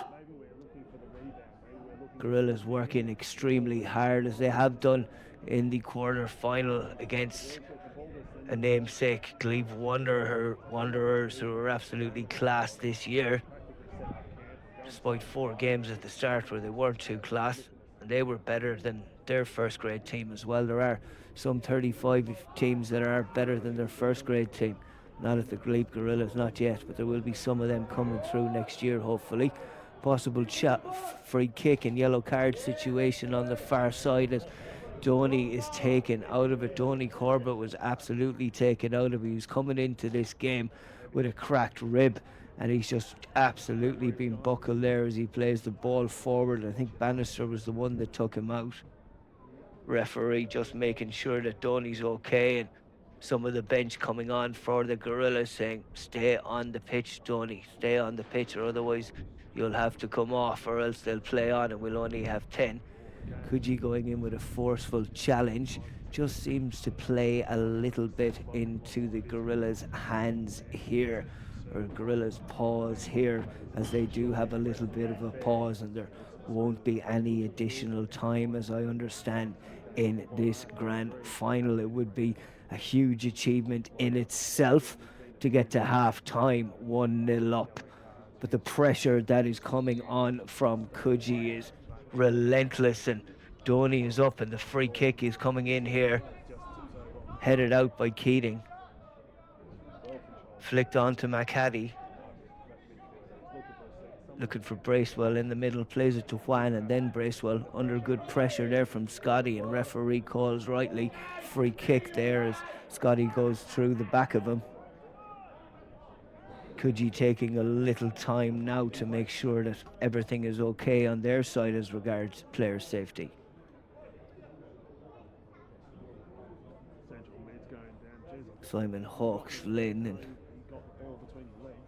Gorillas working extremely hard as they have done in the quarter final against a namesake Glebe Wanderers, who are absolutely class this year, despite 4 games at the start where they weren't too class. They were better than their first grade team as well. There are some 35 teams that are better than their first grade team. Not at the Glebe Gorillas, not yet, but there will be some of them coming through next year, hopefully. Possible free kick and yellow card situation on the far side as Donny is taken out of it. Donny Corbett was absolutely taken out of it. He was coming into this game with a cracked rib, and he's just absolutely been buckled there as he plays the ball forward. I think Bannister was the one that took him out. Referee just making sure that Donny's okay, and some of the bench coming on for the Gorillas saying, stay on the pitch, Donny, stay on the pitch, or otherwise you'll have to come off, or else they'll play on and we'll only have 10. Coogee going in with a forceful challenge. Just seems to play a little bit into the Gorillas' hands here, or Gorillas' pause here, as they do have a little bit of a pause, and there won't be any additional time, as I understand, in this grand final. It would be a huge achievement in itself to get to half time 1-0 up, but the pressure that is coming on from Coogee is relentless, and Donny is up and the free kick is coming in here, headed out by Keating, flicked on to McHattie, looking for Bracewell in the middle, plays it to Juan, and then Bracewell under good pressure there from Scotty, and referee calls rightly free kick there as Scotty goes through the back of him. Coogee taking a little time now to make sure that everything is okay on their side as regards player safety. Simon Hawks, Lynn and He got the ball between the legs.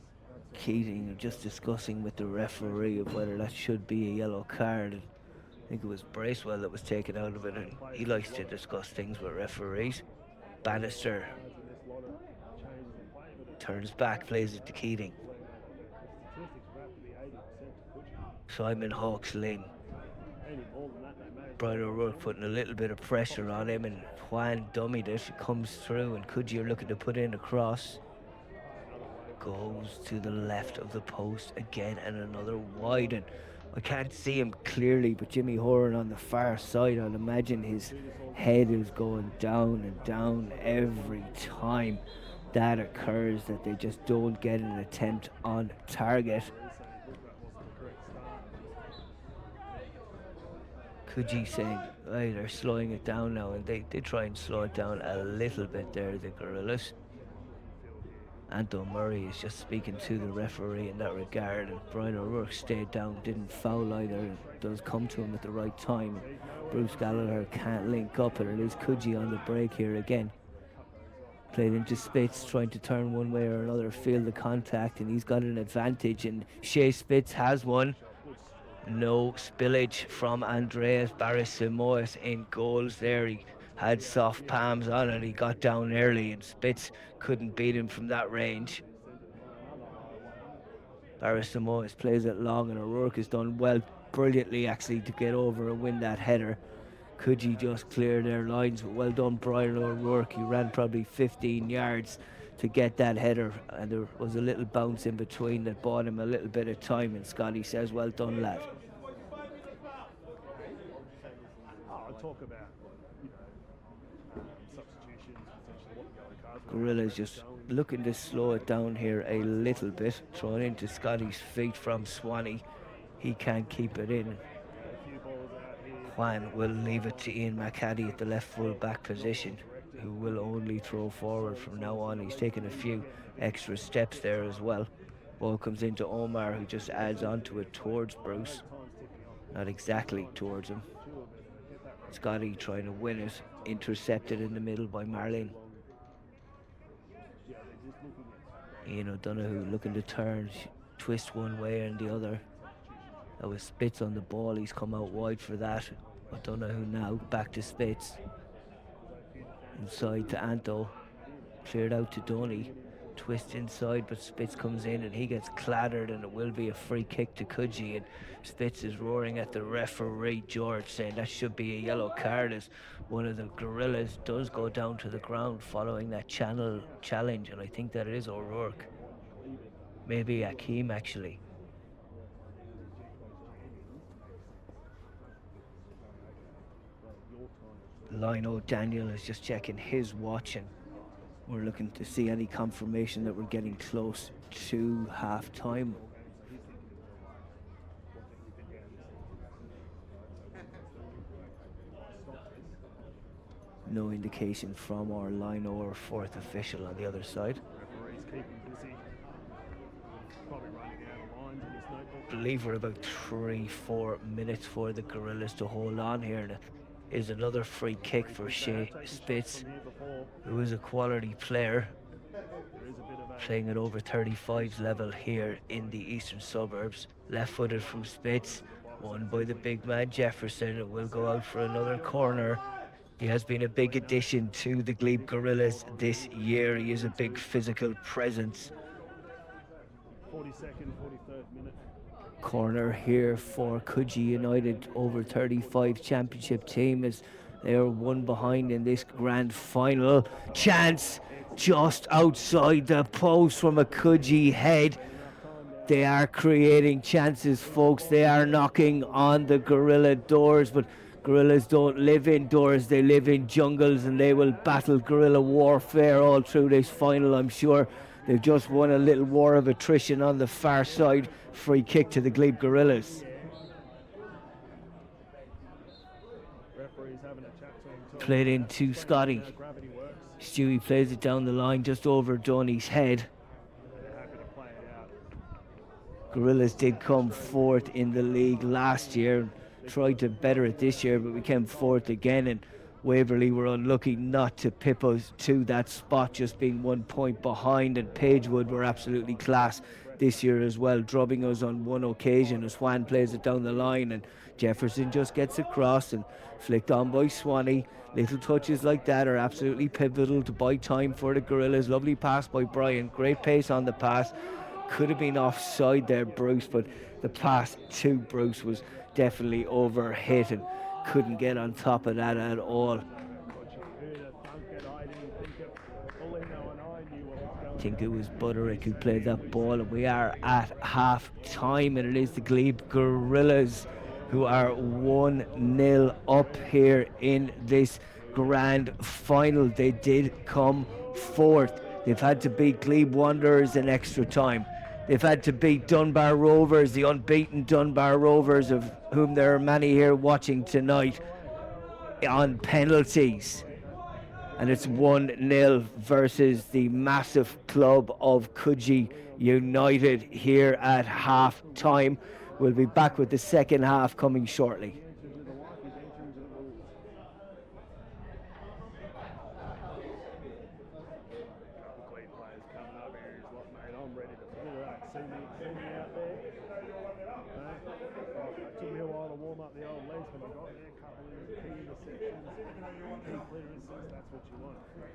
That's Keating are just discussing with the referee of whether that should be a yellow card. And I think it was Bracewell that was taken out of it, and he likes to discuss things with referees. Bannister and there's a lot of changes in play, but turns back, plays it to Keating. the statistics were have to be 80% to Coogee. Simon Hawks, Lynn. Any more than that, they may as Brian O'Rourke putting a little bit of pressure on him, and Juan dummied it. It comes through, and Coogee are looking to put in a cross. Goes to the left of the post again, and another wide. And I can't see him clearly, but Jimmy Horan on the far side, I'd imagine his head is going down and down every time that occurs, that they just don't get an attempt on target. Coogee saying, hey, they're slowing it down now, and they did try and slow it down a little bit there, the Gorillas. Anton Murray is just speaking to the referee in that regard, and Brian O'Rourke stayed down, didn't foul either. It does come to him at the right time. Bruce Gallagher can't link up, and it is Coogee on the break here again. Played into Spitz, trying to turn one way or another, feel the contact, and he's got an advantage, and Shea Spitz has one. No spillage from Andreas Barris-Simoes in goals there. He had soft palms on it, he got down early, and Spitz couldn't beat him from that range. Barris-Simoes plays it long, and O'Rourke has done well, brilliantly actually, to get over and win that header. Coogee just cleared their lines, but well done Brian O'Rourke. He ran probably 15 yards to get that header, and there was a little bounce in between that bought him a little bit of time, and Scotty says, well done, lad. I'll talk about, substitutions, potentially what the yellow cards were. Gorilla's just looking to slow it down here a little bit, thrown into Scotty's feet from Swanee. He can't keep it in. A few balls out here. Juan will leave it to Ian McCaddy at the left full back position, who will only throw forward from now on. He's taken a few extra steps there as well. Ball comes into Omar, who just adds onto it towards Bruce. Not exactly towards him. Scotty trying to win it, intercepted in the middle by Marlin. Ian O'Donoghue looking to turn, twist one way and the other. That was Spitz on the ball, he's come out wide for that. O'Donoghue now back to Spitz. Inside to Anto, cleared out to Donny. Twist inside, but Spitz comes in and he gets clattered, and it will be a free kick to Coogee. And Spitz is roaring at the referee, George, saying that should be a yellow card, as one of the Gorillas does go down to the ground following that challenge, and I think that it is O'Rourke. Maybe Akeem, actually. Lino Daniel is just checking his watch, and we're looking to see any confirmation that we're getting close to half time. No indication from our Lino or fourth official on the other side. Referee's keeping busy. Probably running out of lines in his notebook. I believe we're about 3-4 minutes for the Gorillas to hold on here. And it is another free kick for Shea Spitz, who is a quality player, playing at over 35's level here in the eastern suburbs. Left-footed from Spitz, won by the big man Jefferson. It will go out for another corner. He has been a big addition to the Glebe Gorillas this year. He is a big physical presence. 42nd, 43rd minute. Corner here for Coogee United, over 35 championship team, as they are one behind in this grand final. Chance just outside the post from a Coogee head. They are creating chances, folks. They are knocking on the Gorilla doors, but Gorillas don't live indoors, they live in jungles, and they will battle guerrilla warfare all through this final, I'm sure. They've just won a little war of attrition on the far side. Free kick to the Glebe Gorillas. Played into Scotty. Stewie plays it down the line just over Donny's head. Gorillas did come fourth in the league last year. Tried to better it this year, but we came fourth again, and Waverley were unlucky not to pip us to that spot, just being 1 point behind, and Pagewood were absolutely class this year as well, drubbing us on one occasion as Swan plays it down the line, and Jefferson just gets across and flicked on by Swanee. Little touches like that are absolutely pivotal to buy time for the Gorillas. Lovely pass by Brian, great pace on the pass. Could have been offside there, Bruce, but the pass to Bruce was definitely overhit and couldn't get on top of that at all. I think it was Butterick who played that ball, and we are at half time, and it is the Glebe Gorillas who are 1-0 up here in this grand final. They did come fourth. They've had to beat Glebe Wanderers in extra time. They've had to beat Dunbar Rovers, the unbeaten Dunbar Rovers, of whom there are many here watching tonight, on penalties. And it's 1-0 versus the massive club of Coogee United here at half time. We'll be back with the second half coming shortly.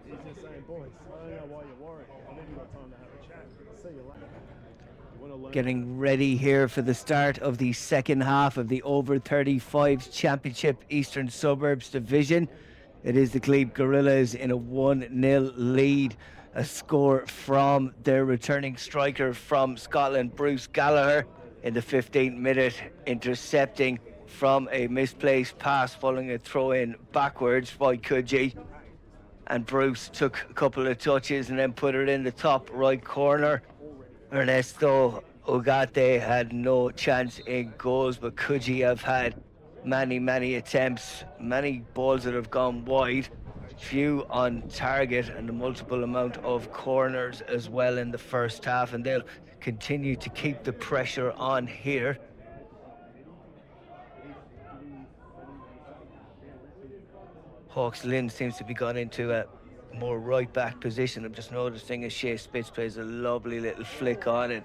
He's just saying, boys, I don't know why you're worried. I think you've got time to have a chat. See you later. Getting ready here for the start of the second half of the over 35s Championship Eastern Suburbs Division. It is the Glebe Gorillas in a 1-0 lead. A score from their returning striker from Scotland, Bruce Gallagher, in the 15th minute, intercepting from a misplaced pass following a throw-in backwards by Coogee. And Bruce took a couple of touches and then put it in the top right corner. Ernesto Ugarte had no chance in goals, but Coogee have had many attempts, many balls that have gone wide, few on target, and a multiple amount of corners as well in the first half, and they'll continue to keep the pressure on here. Hawks Lynn seems to be gone into a more right back position. I'm just noticing as Shea Spitz plays a lovely little flick on it.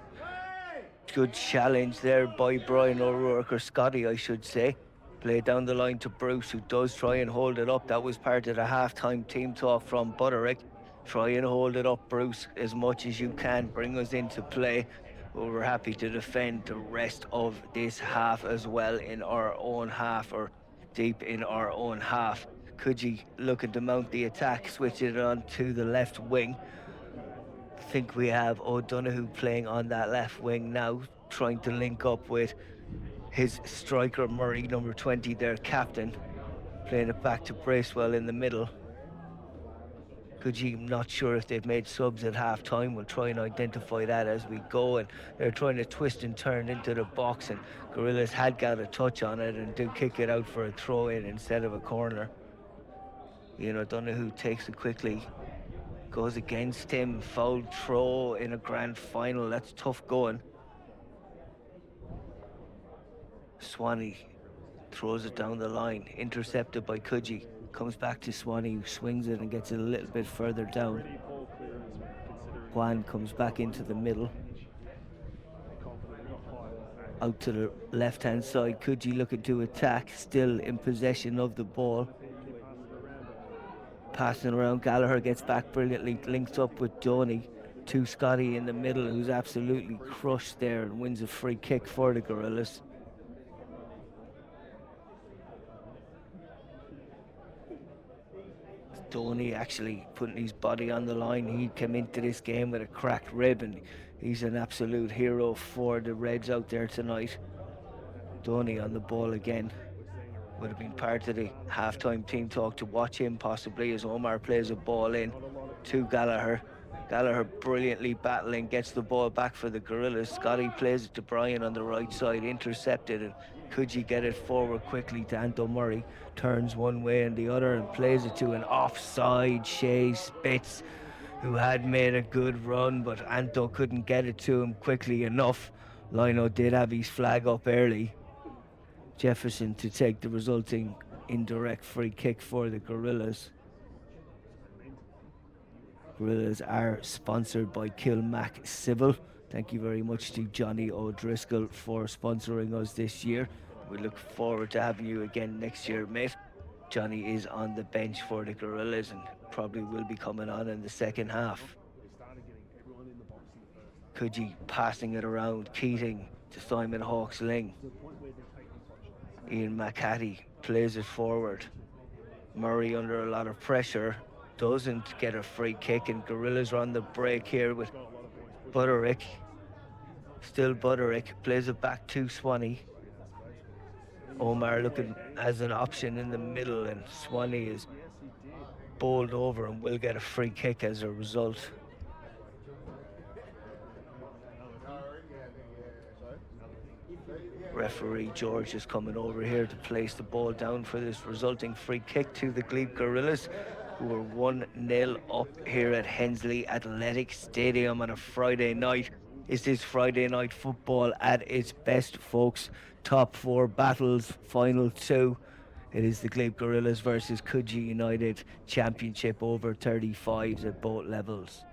Good challenge there by Brian O'Rourke, or Scotty I should say. Played down the line to Bruce, who does try and hold it up. That was part of the half-time team talk from Butterick. Try and hold it up, Bruce, as much as you can. Bring us into play. But we're happy to defend the rest of this half as well in our own half, or deep in our own half. Coogee looking to mount the attack, switching it on to the left wing. I think we have O'Donoghue playing on that left wing now, trying to link up with his striker Murray, number 20, their captain, playing it back to Bracewell in the middle. Coogee, not sure if they've made subs at half time. We'll try and identify that as we go, and they're trying to twist and turn into the box, and Gorillas had got a touch on it and did kick it out for a throw in instead of a corner. You know, Donoghue takes it quickly, goes against him, foul throw in a grand final. That's tough going. Swanee throws it down the line, intercepted by Coogee. Comes back to Swanee, who swings it and gets it a little bit further down. Juan comes back into the middle. Out to the left-hand side, Coogee looking to attack, still in possession of the ball. Passing around, Gallagher gets back brilliantly, links up with Donny to Scotty in the middle, who's absolutely crushed there and wins a free kick for the Gorillas. Donny actually putting his body on the line. He came into this game with a cracked rib, and he's an absolute hero for the Reds out there tonight. Donny on the ball again. Would have been part of the halftime team talk to watch him possibly as Omar plays a ball in to Gallagher. Gallagher brilliantly battling, gets the ball back for the Gorillas. Scotty plays it to Brian on the right side, intercepted, and Coogee get it forward quickly to Anto Murray. Turns one way and the other and plays it to an offside Shea Spitz, who had made a good run, but Anto couldn't get it to him quickly enough. Lino did have his flag up early. Jefferson to take the resulting indirect free kick for the Gorillas. Gorillas are sponsored by Kilmac Civil. Thank you very much to Johnny O'Driscoll for sponsoring us this year. We look forward to having you again next year, mate. Johnny is on the bench for the Gorillas and probably will be coming on in the second half. Coogee passing it around, Keating to Simon Hawkes-Ling. Ian McCarthy plays it forward. Murray under a lot of pressure, doesn't get a free kick, and Gorillas are on the break here with Butterick. Still Butterick, plays it back to Swanee. Omar looking as an option in the middle, and Swanee is bowled over and will get a free kick as a result. Referee George is coming over here to place the ball down for this resulting free kick to the Glebe Gorillas, who are 1-0 up here at Hensley Athletic Stadium on a Friday night. Is this Friday night football at its best, folks? Top four battles, final two. It is the Glebe Gorillas versus Coogee United Championship over 35s at both levels.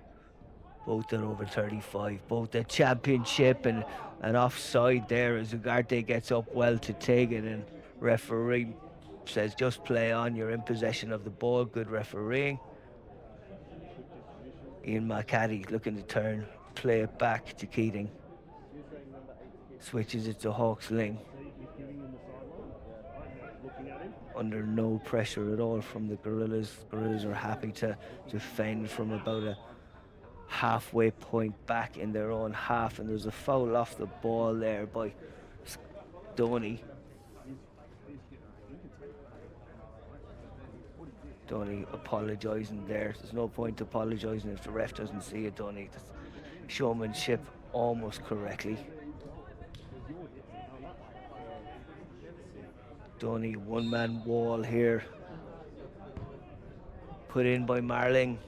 Both at over 35, both the championship and an offside there as Ugarte gets up well to take it, and referee says just play on, you're in possession of the ball. Good refereeing. Ian McCarthy looking to turn, play it back to Keating. Switches it to Hawkes-Ling. Under no pressure at all from the Gorillas. Gorillas are happy to defend from about a halfway point back in their own half, and there's a foul off the ball there by Donny. Donny apologising there. There's no point apologising if the ref doesn't see it, Donny. That's showmanship almost correctly. Donny, one-man wall here. Put in by Marling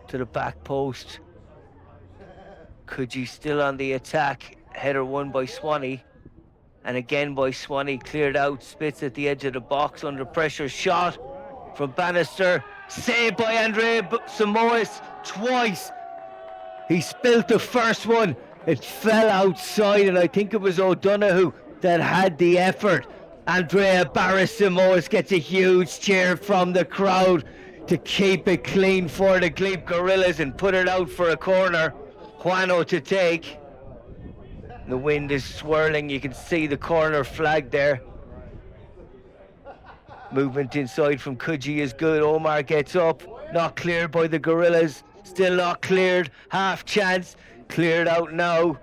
to the back post. Coogee still on the attack. Header won by Swanee. And again by Swanee. Cleared out. Spits at the edge of the box. Under pressure. Shot from Bannister. Saved by Andrea Samois twice. He spilt the first one. It fell outside, and I think it was O'Donoghue that had the effort. Andrea Barris-Samois gets a huge cheer from the crowd to keep it clean for the Glebe Gorillas and put it out for a corner. Juano to take. The wind is swirling. You can see the corner flag there. Movement inside from Coogee is good. Omar gets up. Not cleared by the Gorillas. Still not cleared. Half chance. Cleared out now.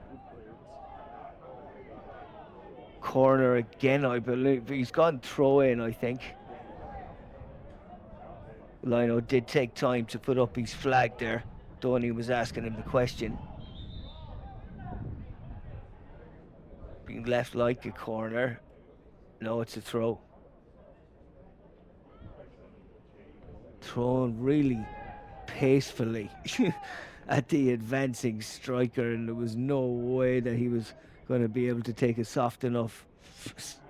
Corner again, I believe. He's gone throw in, I think. Lino did take time to put up his flag there. Donny was asking him the question. Being left like a corner. No, it's a throw. Thrown really pacefully at the advancing striker, and there was no way that he was going to be able to take a soft enough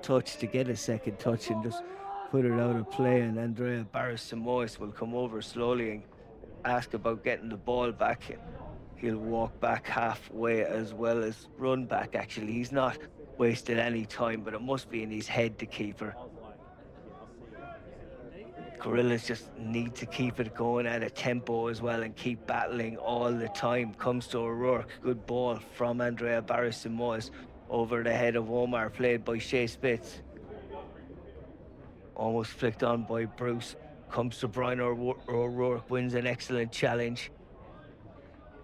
touch to get a second touch and just put it out of play. And Andrea Barris-Samois will come over slowly and ask about getting the ball back. He'll walk back halfway as well as run back, actually. He's not wasted any time, but it must be in his head to keep her. Gorillas just need to keep it going at a tempo as well and keep battling all the time. Comes to O'Rourke. Good ball from Andrea Barris-Samois over the head of Omar, played by Shea Spitz. Almost flicked on by Bruce. Comes to Brian O'Rourke, wins an excellent challenge.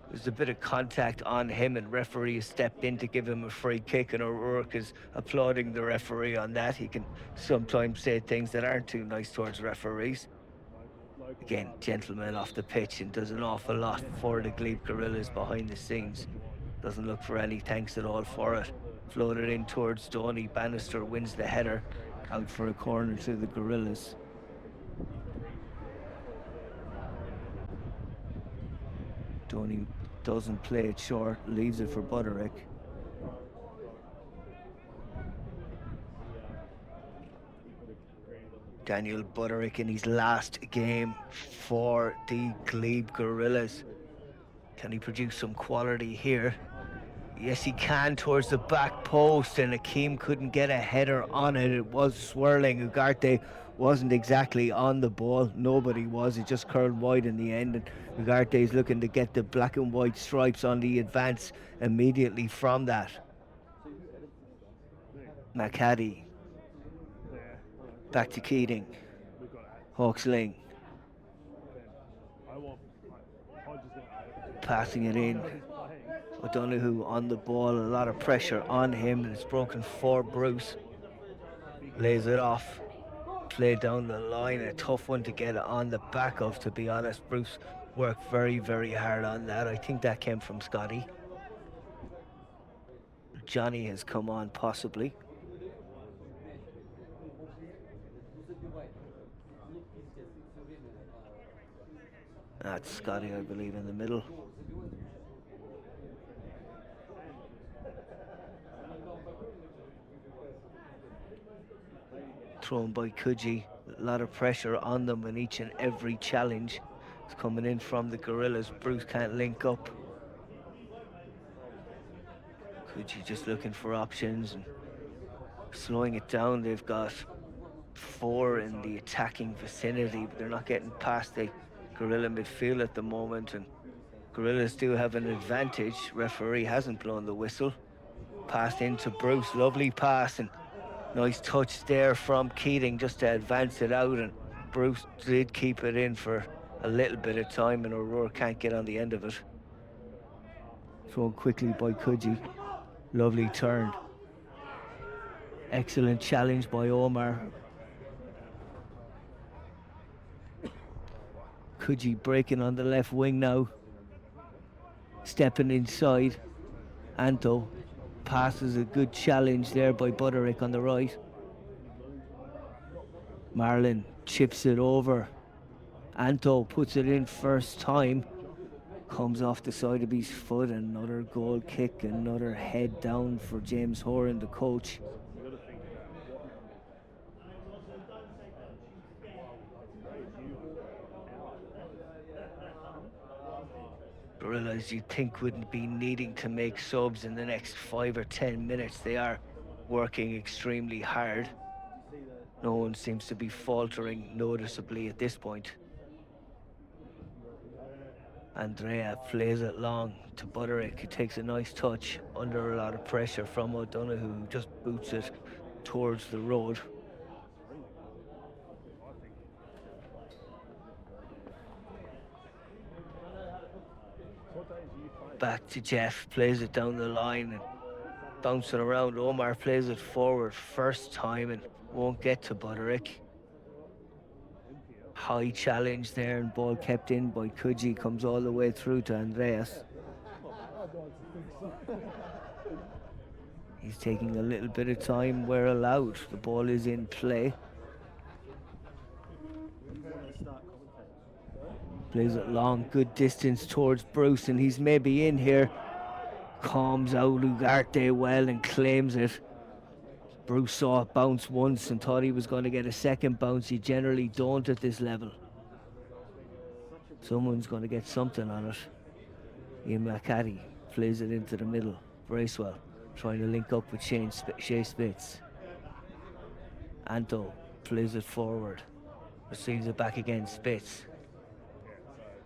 There's a bit of contact on him, and referee has stepped in to give him a free kick, and O'Rourke is applauding the referee on that. He can sometimes say things that aren't too nice towards referees. Again, gentleman off the pitch and does an awful lot for the Glebe Gorillas behind the scenes. Doesn't look for any thanks at all for it. Floated in towards Donny. Bannister wins the header out for a corner to the Gorillas. Donny doesn't play it short, leaves it for Butterick. Daniel Butterick in his last game for the Glebe Gorillas. Can he produce some quality here? Yes, he can, towards the back post, and Akeem couldn't get a header on it. It was swirling. Ugarte wasn't exactly on the ball. Nobody was. It just curled wide in the end, and Ugarte is looking to get the black and white stripes on the advance immediately from that. McCaddy. Back to Keating. Hawksling. Passing it in. O'Donoghue on the ball, a lot of pressure on him, and it's broken for Bruce. Lays it off, play down the line, a tough one to get on the back of, to be honest. Bruce worked very, very hard on that. I think that came from Scotty. Johnny has come on, possibly. That's Scotty, I believe, in the middle. Thrown by Coogee. A lot of pressure on them in each and every challenge. It's coming in from the Gorillas. Bruce can't link up. Coogee just looking for options and slowing it down. They've got 4 in the attacking vicinity, but they're not getting past the Gorilla midfield at the moment, and Gorillas do have an advantage. Referee hasn't blown the whistle. Passed into Bruce, lovely pass, and nice touch there from Keating just to advance it out, and Bruce did keep it in for a little bit of time, and O'Rourke can't get on the end of it. Thrown quickly by Coogee. Lovely turn. Excellent challenge by Omar. Coogee breaking on the left wing now. Stepping inside. Anto passes a good challenge there by Butterick on the right. Marlin chips it over. Anto puts it in first time. Comes off the side of his foot. Another goal kick. Another head down for James Horan, the coach. Gorillas, you'd think, wouldn't be needing to make subs in the next 5 or 10 minutes. They are working extremely hard. No one seems to be faltering noticeably at this point. Andrea plays it long to Butterick, who takes a nice touch under a lot of pressure from O'Donoghue, who just boots it towards the road. Back to Jeff, plays it down the line and bouncing around. Omar plays it forward first time and won't get to Butterick. High challenge there, and ball kept in by Coogee, comes all the way through to Andreas. He's taking a little bit of time where allowed. The ball is in play. Plays it long, good distance towards Bruce, and he's maybe in here. Calms out Ugarte well and claims it. Bruce saw it bounce once and thought he was going to get a second bounce. You generally don't at this level. Someone's going to get something on it. Ian McCaddy plays it into the middle. Bracewell trying to link up with Shea Spitz. Anto plays it forward. Receives it back again, Spitz.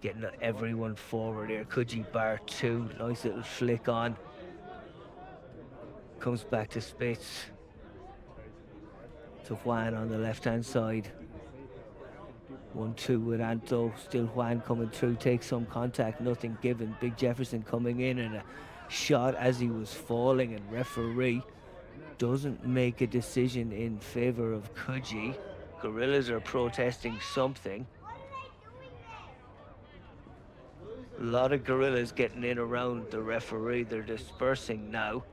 Getting everyone forward here. Coogee bar 2. Nice little flick on. Comes back to Spitz. To Juan on the left-hand side. 1-2 with Anto. Still Juan coming through. Takes some contact. Nothing given. Big Jefferson coming in and a shot as he was falling. And referee doesn't make a decision in favour of Coogee. Gorillas are protesting something. A lot of Gorillas getting in around the referee. They're dispersing now.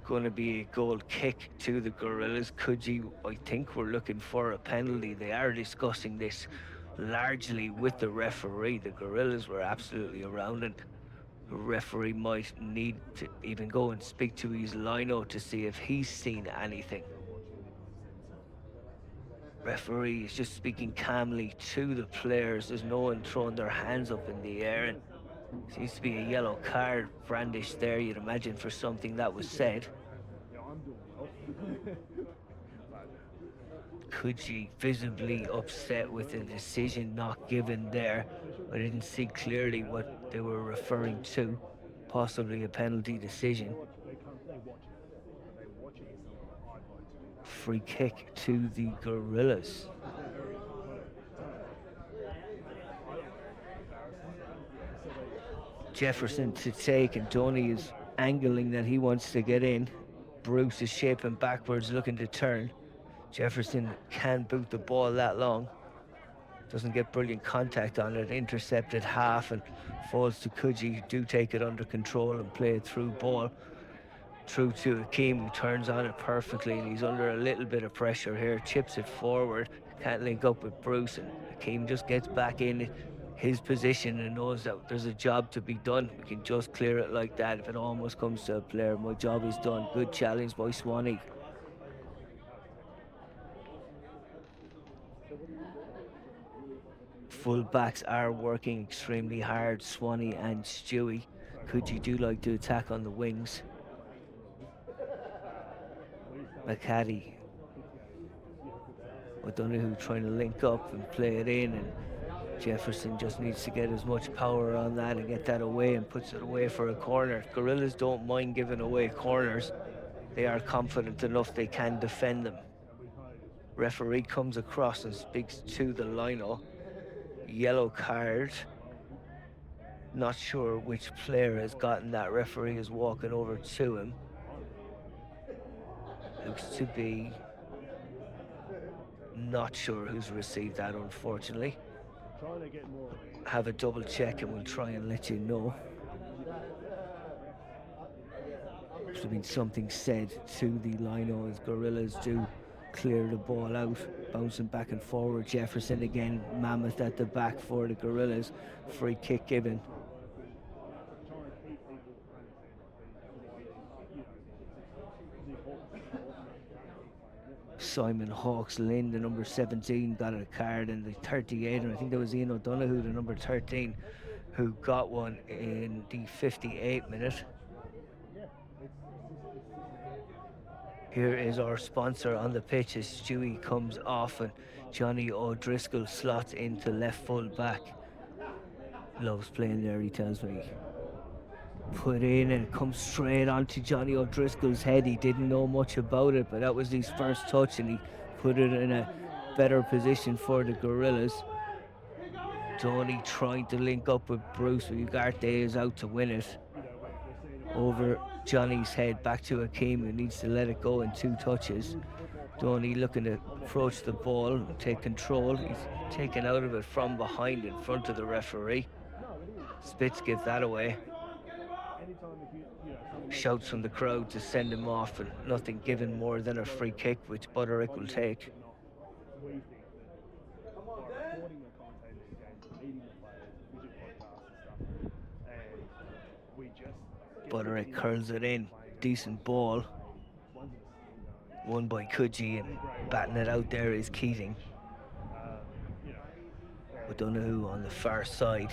Going to be a goal kick to the Gorillas. Coogee, I think we're looking for a penalty. They are discussing this largely with the referee. The Gorillas were absolutely around, and the referee might need to even go and speak to his lino to see if he's seen anything. Referee is just speaking calmly to the players. There's no one throwing their hands up in the air, and seems to be a yellow card brandished there, you'd imagine, for something that was said. Yeah, I'm doing well. Coogee visibly upset with the decision not given there. I didn't see clearly what they were referring to. Possibly a penalty decision. They watch it. I'd like to do that. Free kick to the Gorillas. Jefferson to take, and Donny is angling that he wants to get in. Bruce is shaping backwards, looking to turn. Jefferson can't boot the ball that long. Doesn't get brilliant contact on it. Intercepted half and falls to Coogee. Do take it under control and play it through ball. Through to Hakeem, who turns on it perfectly, and he's under a little bit of pressure here. Chips it forward. Can't link up with Bruce, and Hakeem just gets back in his position and knows that there's a job to be done. We can just clear it like that. If it almost comes to a player, my job is done. Good challenge by Swanee. Full-backs are working extremely hard, Swanee and Stewie. Coogee do like to attack on the wings. McCaddy, O'Donoghue trying to link up and play it in, and Jefferson just needs to get as much power on that and get that away, and puts it away for a corner. Gorillas don't mind giving away corners. They are confident enough they can defend them. Referee comes across and speaks to the lino. Yellow card. Not sure which player has gotten that. Referee is walking over to him. Looks to be not sure who's received that, unfortunately. Have a double check and we'll try and let you know. There's been something said to the lino as Gorillas do clear the ball out, bouncing back and forward. Jefferson again, Mammoth at the back for the Gorillas. Free kick given. Simon Hawks Lynn, the number 17, got a card in the 38, and I think there was Ian O'Donoghue, the number 13, who got one in the 58th minute. Here is our sponsor on the pitch as Stewie comes off and Johnny O'Driscoll slots into left full back. Loves playing there, he tells me. Put in and comes straight onto Johnny O'Driscoll's head. He didn't know much about it, but that was his first touch, and he put it in a better position for the Gorillas. Donny trying to link up with Bruce, but Ugarte is out to win it. Over Johnny's head, back to Hakeem, who needs to let it go in 2 touches. Donny looking to approach the ball, take control. He's taken out of it from behind in front of the referee. Spitz gives that away. Shouts from the crowd to send him off, and nothing given more than a free kick, which Butterick will take. Butterick curls it in. Decent ball. Won by Coogee, and batting it out there is Keating. O'Donoghue on the far side.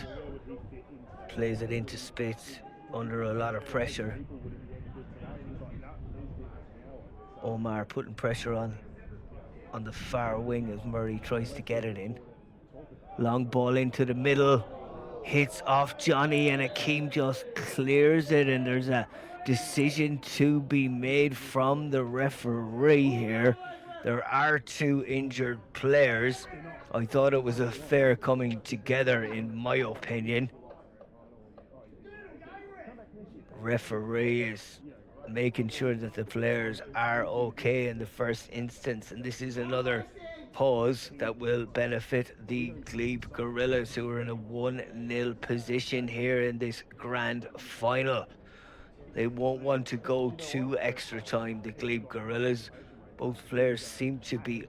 Plays it into Spitz under a lot of pressure. Omar putting pressure on the far wing as Murray tries to get it in. Long ball into the middle. Hits off Johnny, and Hakeem just clears it, and there's a decision to be made from the referee here. There are 2 injured players. I thought it was a fair coming together, in my opinion. Referee is making sure that the players are okay in the first instance, and this is another pause that will benefit the Glebe Gorillas, who are in a 1-0 position here in this grand final. They won't want to go to extra time, the Glebe Gorillas. Both players seem to be...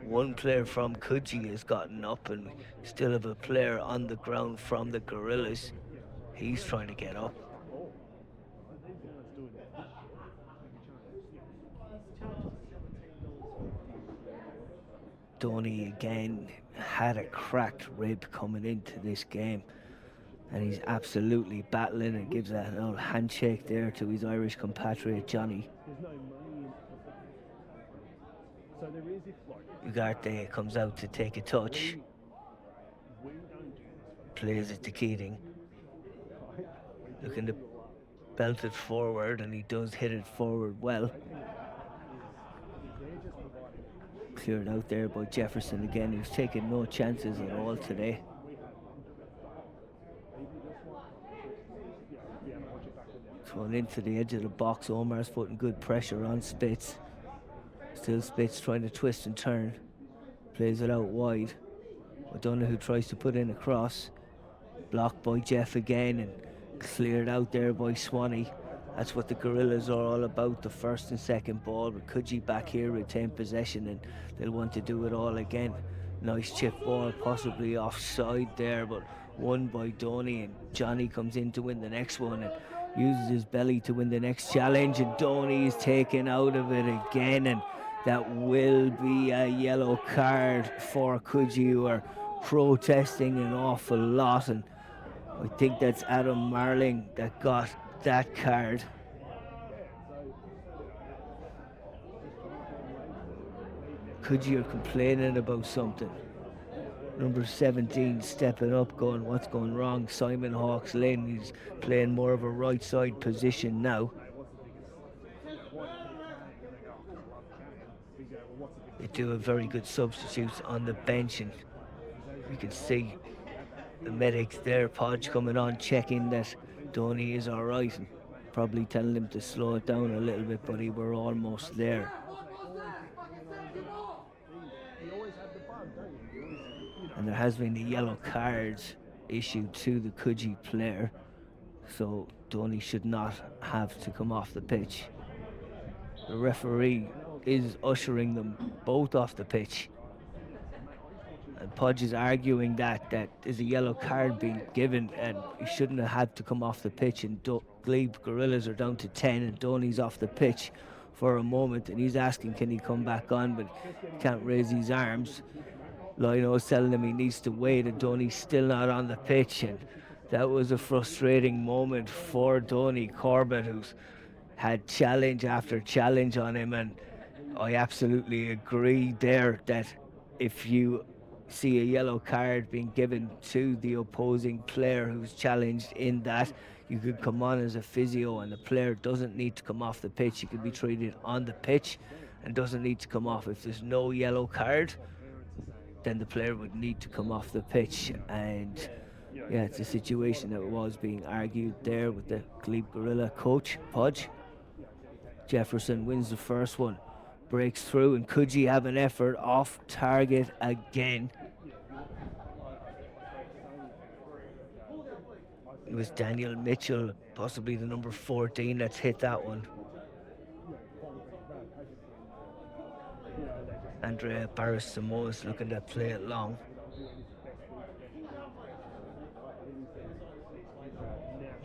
One player from Coogee has gotten up, and we still have a player on the ground from the Gorillas. He's trying to get up. Donny again had a cracked rib coming into this game, and he's absolutely battling and gives an old handshake there to his Irish compatriot Johnny. There's no money in it. So there is, if like Ugarte comes out to take a touch, we don't do this plays it to Keating, for right? We do looking it to all up. belt it forward, and he does hit it forward well. They're just providing. Cleared out there by Jefferson again, who's taking no chances at all today. Thrown into the edge of the box. Omar's putting good pressure on Spitz. Still Spitz trying to twist and turn. Plays it out wide. O'Donoghue tries to put in a cross. Blocked by Jeff again and cleared out there by Swanee. That's what the Gorillas are all about, the first and second ball. With Coogee back here, retain possession, and they'll want to do it all again. Nice chip ball, possibly offside there, but won by Donny, and Johnny comes in to win the next one and uses his belly to win the next challenge, and Donny is taken out of it again, and that will be a yellow card for Coogee, who are protesting an awful lot, and I think that's Adam Marling that got that card. Coogee are complaining about something. Number 17 stepping up, going, what's going wrong? Simon Hawks Lynn, he's playing more of a right side position now. They do have very good substitutes on the bench, and you can see the medics there, Podge coming on, checking that Donny is all right, and probably telling him to slow it down a little bit, but he were almost there. And there has been a yellow card issued to the Coogee player, so Donny should not have to come off the pitch. The referee is ushering them both off the pitch, and Podge is arguing that there's a yellow card being given and he shouldn't have had to come off the pitch, and Glebe Gorillas are down to 10 and Donny's off the pitch for a moment, and he's asking can he come back on, but he can't raise his arms. Lino's telling him he needs to wait, and Donny's still not on the pitch, and that was a frustrating moment for Donny Corbett, who's had challenge after challenge on him, and I absolutely agree there that if you see a yellow card being given to the opposing player who's challenged in that, you could come on as a physio and the player doesn't need to come off the pitch. He could be treated on the pitch and doesn't need to come off. If there's no yellow card, then the player would need to come off the pitch, and yeah, it's a situation that was being argued there with the Glebe Gorilla coach, Podge. Jefferson wins the first one, breaks through, and Coogee have an effort off target again. It was Daniel Mitchell, possibly the number 14, that's hit that one. Andrea Barris-Samoas looking to play it long.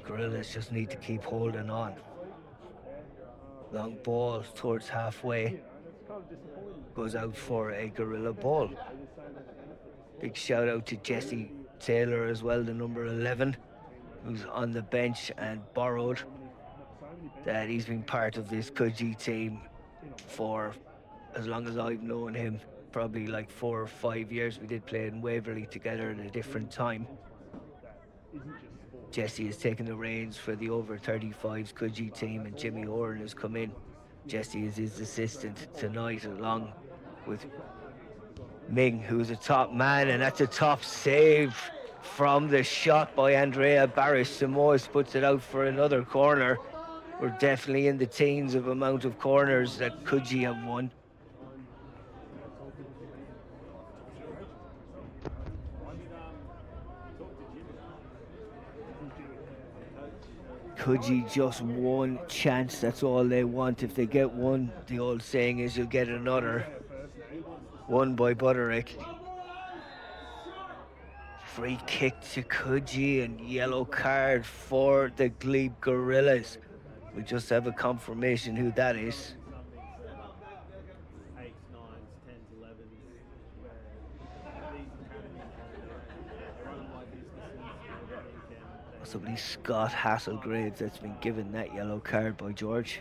Gorillas just need to keep holding on. Long ball towards halfway. Goes out for a Gorilla ball. Big shout out to Jesse Taylor as well, the number 11, who's on the bench and borrowed. That he's been part of this Coogee team for as long as I've known him, probably like 4 or 5 years. We did play in Waverley together at a different time. Jesse has taken the reins for the over 35s Coogee team, and Jimmy Horan has come in. Jesse is his assistant tonight, along with Ming, who's a top man, and that's a top save from the shot by Andrea Barris-Samoas. Puts it out for another corner. We're definitely in the teens of amount of corners that Coogee have won. Coogee just one chance, that's all they want. If they get one, the old saying is you'll get another. One by Butterick. Free kick to Coogee and yellow card for the Glebe Gorillas. We just have a confirmation who that is. Possibly Scott Hasselgrave that's been given that yellow card by George.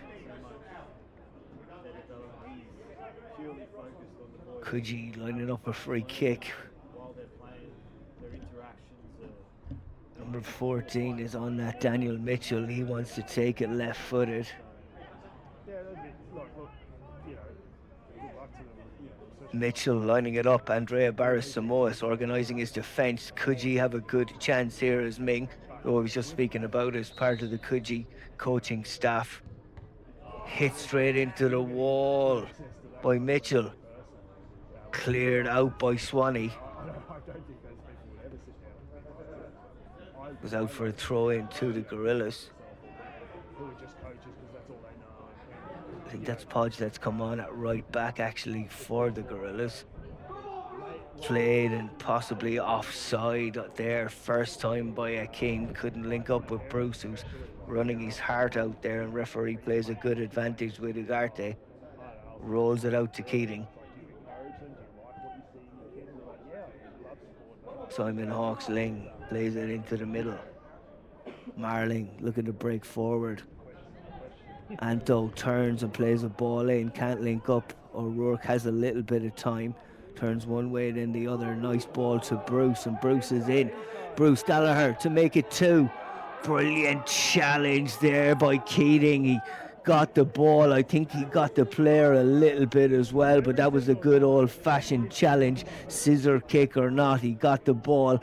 Purely focused on the boys Coogee lining up a free kick. while they're playing. Their interactions are Number 14 is on that, Daniel Mitchell. He wants to take it left footed. yeah, they'd be, look, you know, good luck to them. You know, especially Mitchell lining it up. Andrea Barris Samoas organising his defence. Coogee have a good chance here as Ming, who I was just speaking about as part of the Coogee coaching staff. Hit straight into the wall by Mitchell. Cleared out by Swanee. I don't think those people would ever sit down. Was out for a throw in to the Gorillas. Who are just coaches because that's all they know. I think that's Podge that's come on at right back actually for the Gorillas. Played and possibly offside there. First time by Akeem. Couldn't link up with Bruce, who's running his heart out there, and referee plays a good advantage with Ugarte. Rolls it out to Keating. Simon Hawks-Ling plays it into the middle. Marling looking to break forward. Anto turns and plays a ball in, can't link up. O'Rourke has a little bit of time. Turns one way then the other. Nice ball to Bruce, and Bruce is in. Bruce Gallagher to make it 2. Brilliant challenge there by Keating. He got the ball. I think he got the player a little bit as well, but that was a good old-fashioned challenge. Scissor kick or not, he got the ball.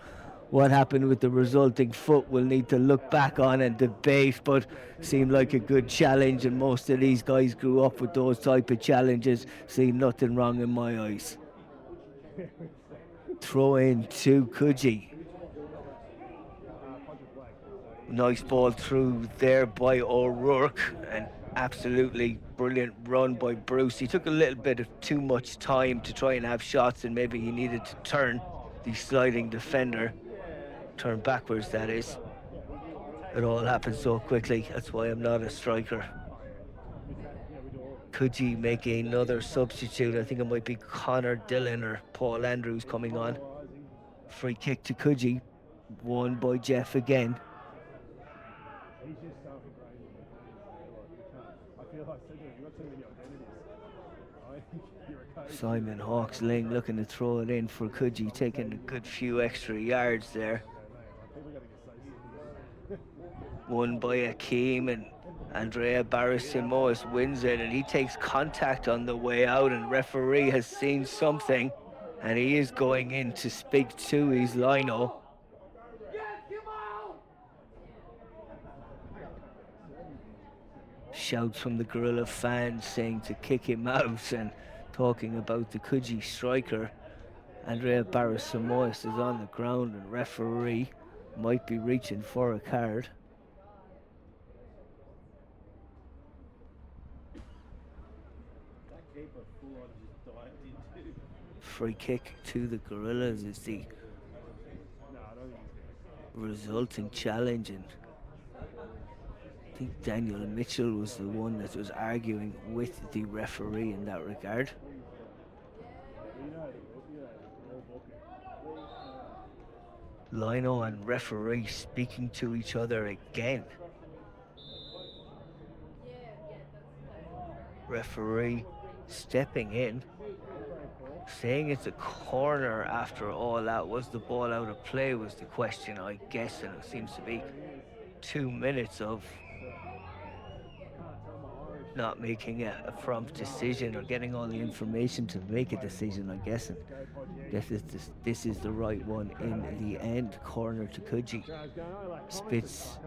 What happened with the resulting foot we'll need to look back on and debate, but seemed like a good challenge, and most of these guys grew up with those type of challenges. See nothing wrong in my eyes. Throw in to Coogee. Nice ball through there by O'Rourke, and absolutely brilliant run by Bruce. He took a little bit of too much time to try and have shots, and maybe he needed to turn the sliding defender. Turn backwards, that is. It all happened so quickly. That's why I'm not a striker. Coogee make another substitute. I think it might be Connor Dillon or Paul Andrews coming on. Free kick to Coogee. Won by Jeff again. Simon Hawks-Ling looking to throw it in for Coogee, taking a good few extra yards there. Won by Akeem, and Andrea Barris-Simoes wins it, and he takes contact on the way out, and referee has seen something, and he is going in to speak to his lino. Shouts from the Gorilla fans saying to kick him out, and talking about the Coogee striker. Andrea Barris-Simoes is on the ground, and referee might be reaching for a card. Free kick to the Gorillas is the resulting challenge, and I think Daniel Mitchell was the one that was arguing with the referee in that regard. Lino and referee speaking to each other again. Referee stepping in, saying it's a corner after all that. Was the ball out of play was the question, I guess, and it seems to be 2 minutes of not making a prompt decision or getting all the information to make a decision, I guess. And this is the right one in the end. Corner to Coogee. Spitz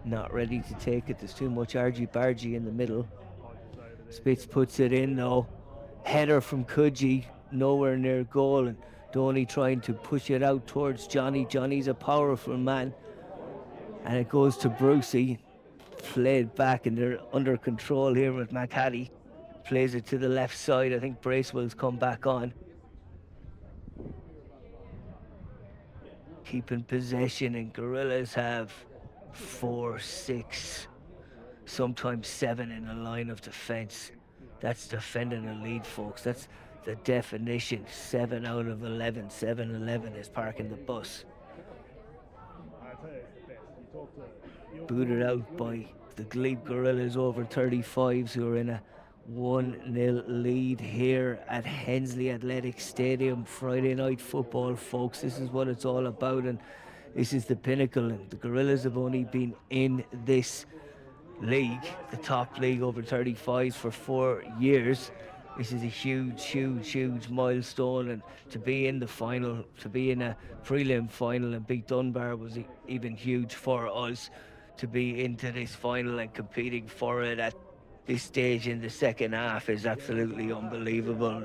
not ready to take it. There's too much argy-bargy in the middle. Spitz puts it in though. Header from Coogee, nowhere near goal, and Donny trying to push it out towards Johnny. Johnny's a powerful man, and it goes to Brucey. Played back, and they're under control here with McHattie. Plays it to the left side. I think Bracewell's come back on. Keeping possession, and Gorillas have 4, 6, sometimes 7 in a line of defence. That's defending a lead, folks. That's the definition. 7 out of 11. 7-11 is parking the bus. I tell you, booted out by the Glebe Gorillas over 35s, who are in a 1-0 lead here at Hensley Athletic Stadium. Friday night football, folks. This is what it's all about, and this is the pinnacle. And the Gorillas have only been in this league, the top league over 35s, for 4 years. This is a huge milestone, and to be in the final, to be in a prelim final and beat Dunbar was even huge for us. To be into this final and competing for it at this stage in the second half is absolutely unbelievable.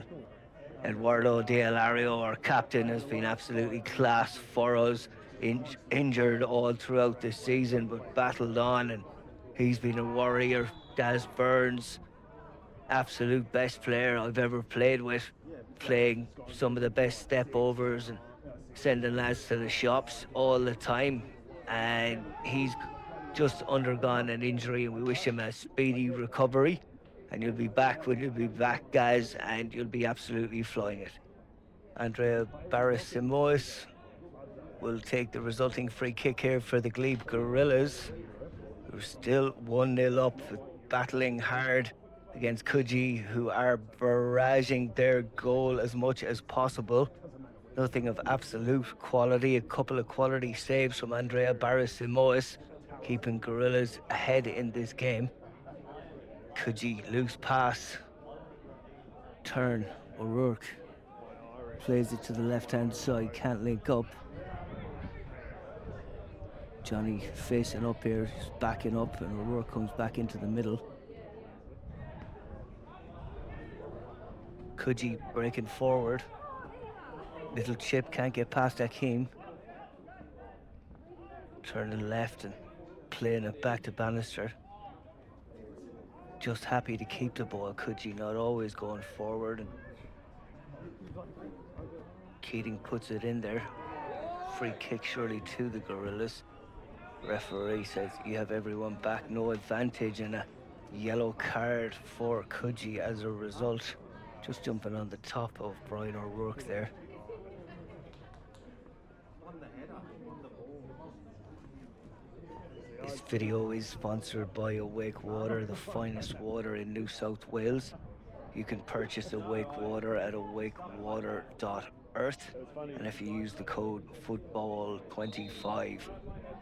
Eduardo De Alario, our captain, has been absolutely class for us. Injured all throughout the season, but battled on, and he's been a warrior. Daz Burns, absolute best player I've ever played with, playing some of the best step overs and sending lads to the shops all the time. And he's just undergone an injury, and we wish him a speedy recovery. And you'll be back when you'll be back, guys, and you'll be absolutely flying it. Andrea Barras-Simoes will take the resulting free kick here for the Glebe Gorillas, who are still 1-0 up, battling hard against Coogee, who are barraging their goal as much as possible. Nothing of absolute quality. A couple of quality saves from Andrea Barras-Simoes, keeping Gorillas ahead in this game. Coogee, loose pass. Turn. O'Rourke plays it to the left-hand side. Can't link up. Johnny facing up here, backing up, and O'Rourke comes back into the middle. Coogee breaking forward. Little chip, can't get past Akeem. Turning left and playing it back to Bannister. Just happy to keep the ball. Coogee not always going forward. And Keating puts it in there. Free kick surely to the Gorillas. Referee says you have everyone back, no advantage, and a yellow card for Coogee as a result. Just jumping on the top of Brian O'Rourke there. This video is sponsored by Awake Water, the finest water in New South Wales. You can purchase Awake Water at awakewater.earth, and if you use the code FOOTBALL25,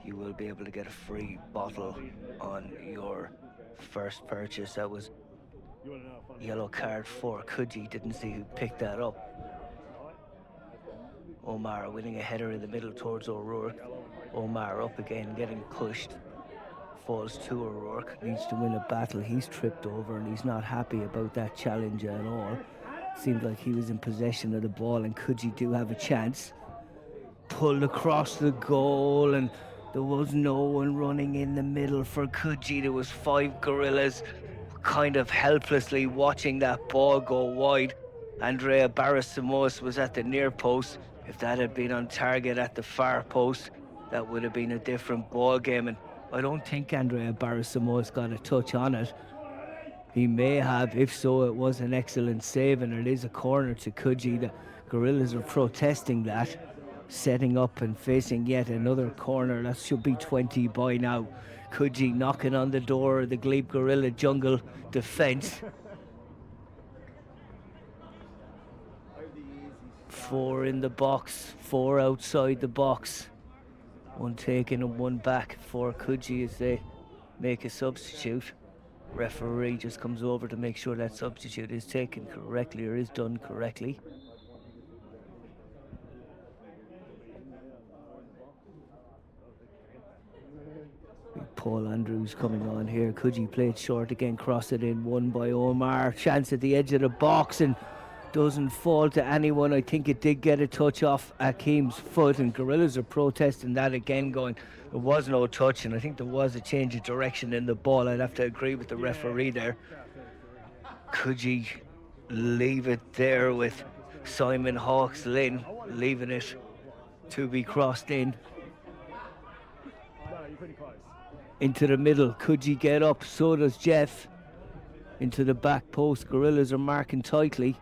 you will be able to get a free bottle on your first purchase. That was yellow card for Coogee. Didn't see who picked that up. Omar winning a header in the middle towards O'Rourke. Omar up again, getting pushed. Falls to O'Rourke, needs to win a battle. He's tripped over and he's not happy about that challenge at all. Seemed like he was in possession of the ball, and Coogee do have a chance. Pulled across the goal, and there was no one running in the middle for Coogee. There was 5 Gorillas kind of helplessly watching that ball go wide. Andrea Barras-Simoes was at the near post. If that had been on target at the far post, that would have been a different ball game. And I don't think Andrea Barras-Simoes got a touch on it. He may have. If so, it was an excellent save, and it is a corner to Coogee. The Gorillas are protesting that, setting up and facing yet another corner. That should be 20 by now. Coogee knocking on the door of the Glebe Gorilla jungle defence. 4 in the box, 4 outside the box. 1 taken and 1 back for Coogee as they make a substitute. Referee just comes over to make sure that substitute is taken correctly or is done correctly. Paul Andrews coming on here. Coogee played short again, cross it in, won by Omar. Chance at the edge of the box and doesn't fall to anyone. I think it did get a touch off Akeem's foot, and Gorillas are protesting that again, going there was no touch, and I think there was a change of direction in the ball. I'd have to agree with the referee there. Coogee leave it there with Simon Hawks-Lynn leaving it to be crossed in. Into the middle, Coogee get up, so does Jeff. Into the back post, Gorillas are marking tightly.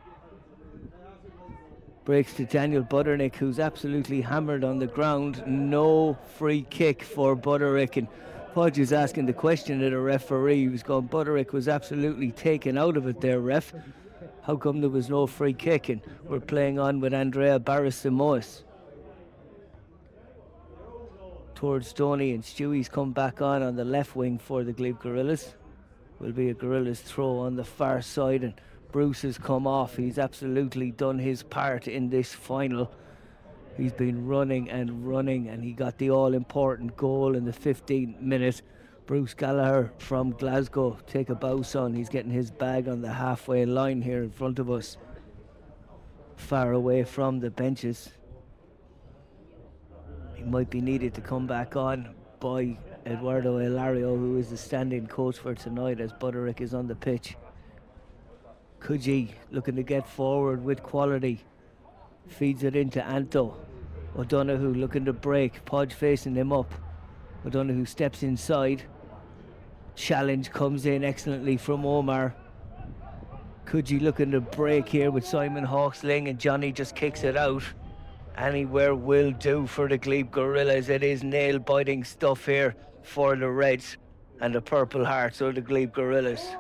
Breaks to Daniel Butternick, who's absolutely hammered on the ground. No free kick for Butterick, and Podge is asking the question of the referee. He was going, Butterick was absolutely taken out of it there, ref. How come there was no free kick? And we're playing on with Andrea Barris-Simoes. Towards Stoney, and Stewie's come back on the left wing for the Glebe Gorillas. Will be a Gorillas throw on the far side, and Bruce has come off. He's absolutely done his part in this final. He's been running, and he got the all-important goal in the 15th minute. Bruce Gallagher from Glasgow, take a bow, son. He's getting his bag on the halfway line here in front of us, far away from the benches. He might be needed to come back on by Eduardo Hilario, who is the stand-in coach for tonight, as Butterick is on the pitch. Coogee looking to get forward with quality. Feeds it into Anto. O'Donoghue looking to break. Podge facing him up. O'Donoghue steps inside. Challenge comes in excellently from Omar. Coogee looking to break here with Simon Hawksling, and Johnny just kicks it out. Anywhere will do for the Glebe Gorillas. It is nail-biting stuff here for the Reds and the Purple Hearts or the Glebe Gorillas.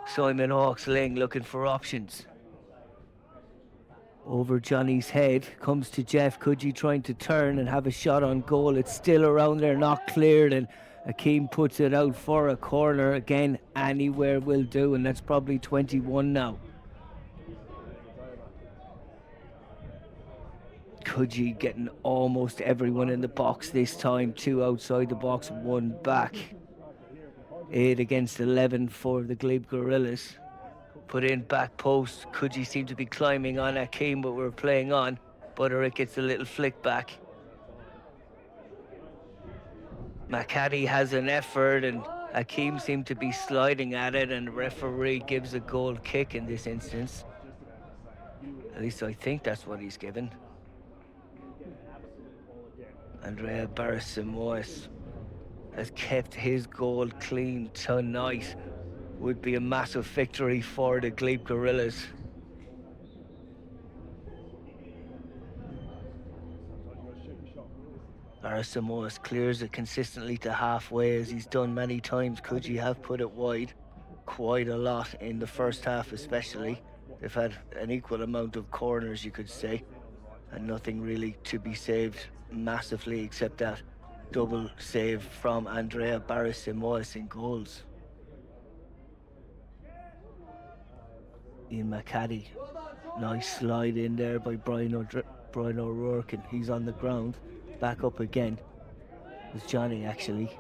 Simon Hawksling looking for options. Over Johnny's head, comes to Jeff. Coogee trying to turn and have a shot on goal. It's still around there, not cleared, and Akeem puts it out for a corner. Again, anywhere will do, and that's probably 21 now. Coogee getting almost everyone in the box this time. 2 outside the box, 1 back. 8 against 11 for the Glebe Gorillas. Put in back post. Coogee seemed to be climbing on Akeem, but we're playing on. Butterick gets a little flick back. McCaddy has an effort, and Akeem seemed to be sliding at it, and the referee gives a goal kick in this instance. At least I think that's what he's given. Andrea Barris-Simoes has kept his goal clean tonight. Would be a massive victory for the Glebe Gorillas. Barris-Simoes clears it consistently to halfway, as he's done many times. Coogee have put it wide quite a lot in the first half especially. They've had an equal amount of corners, you could say, and nothing really to be saved massively except that double save from Andrea Barris-Simoes in goals. Ian McCaddy, nice slide in there by Brian O'Rourke, and he's on the ground. Back up again. It's Johnny actually.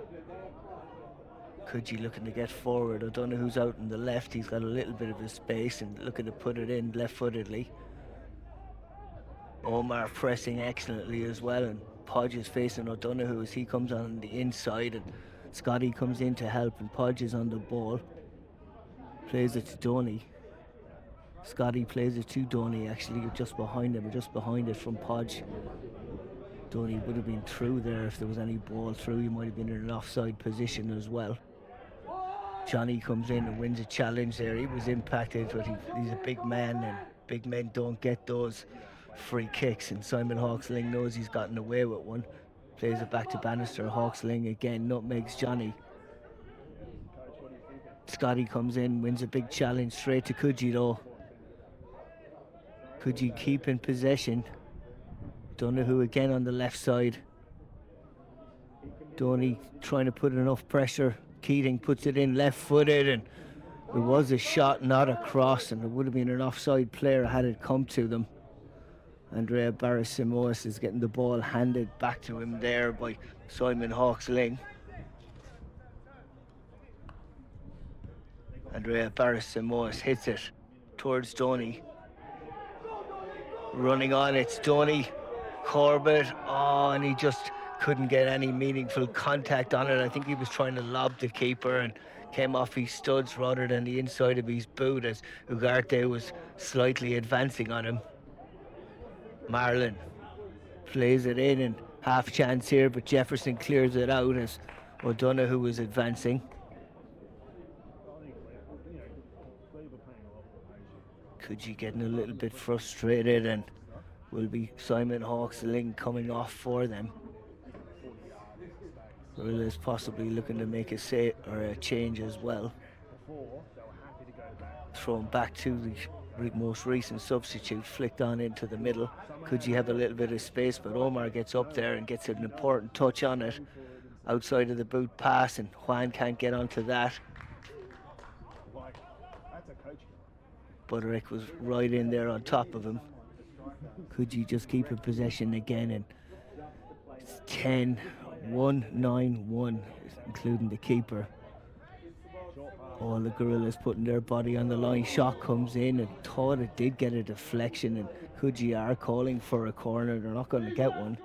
Coogee looking to get forward. I don't know who's out on the left. He's got a little bit of a space and looking to put it in left-footedly. Omar pressing excellently as well, and Podge is facing O'Donoghue as he comes on the inside, and Scotty comes in to help, and Podge is on the ball. Plays it to Donny. Scotty plays it to Donny actually, just behind him, just behind it from Podge. Donny would have been through there if there was any ball through. He might have been in an offside position as well. Johnny comes in and wins a challenge there. He was impacted, but he's a big man, and big men don't get those free kicks, and Simon Hawksling knows he's gotten away with one. Plays it back to Bannister. Hawksling again nutmegs Johnny. Scotty comes in, wins a big challenge straight to Coogee though. Coogee keeping possession. Donoghue again on the left side. Donny trying to put enough pressure. Keating puts it in left-footed, and it was a shot, not a cross, and it would have been an offside player had it come to them. Andrea Barris-Simoes is getting the ball handed back to him there by Simon Hawksling. Andrea Barris-Simoes hits it towards Donny. Running on, it's Donny. Corbett, and he just couldn't get any meaningful contact on it. I think he was trying to lob the keeper and came off his studs rather than the inside of his boot, as Ugarte was slightly advancing on him. Marlin plays it in, and half chance here, but Jefferson clears it out as O'Donoghue was advancing. Coogee getting a little bit frustrated, and will be Simon Hawksling coming off for them. Gorillas possibly looking to make a change as well. Before, they were happy to go back. Thrown back to the most recent substitute, flicked on into the middle. Coogee have a little bit of space, but Omar gets up there and gets an important touch on it outside of the boot pass, and Juan can't get onto that. Like, that's a coach. Butterick was right in there on top of him. Coogee just keeping possession again, and it's 10-1-9-1, including the keeper. All the Gorillas putting their body on the line. Shot comes in and thought it did get a deflection, and Coogee are calling for a corner. They're not going to get one.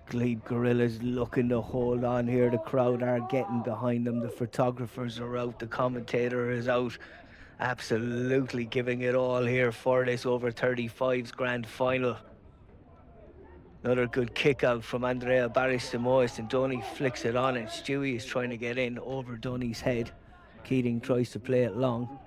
Glebe Gorillas looking to hold on here. The crowd are getting behind them. The photographers are out. The commentator is out. Absolutely giving it all here for this over 35s grand final. Another good kick out from Andrea Barrios-Simoes, and Donny flicks it on, and Stewie is trying to get in over Donny's head. Keating tries to play it long.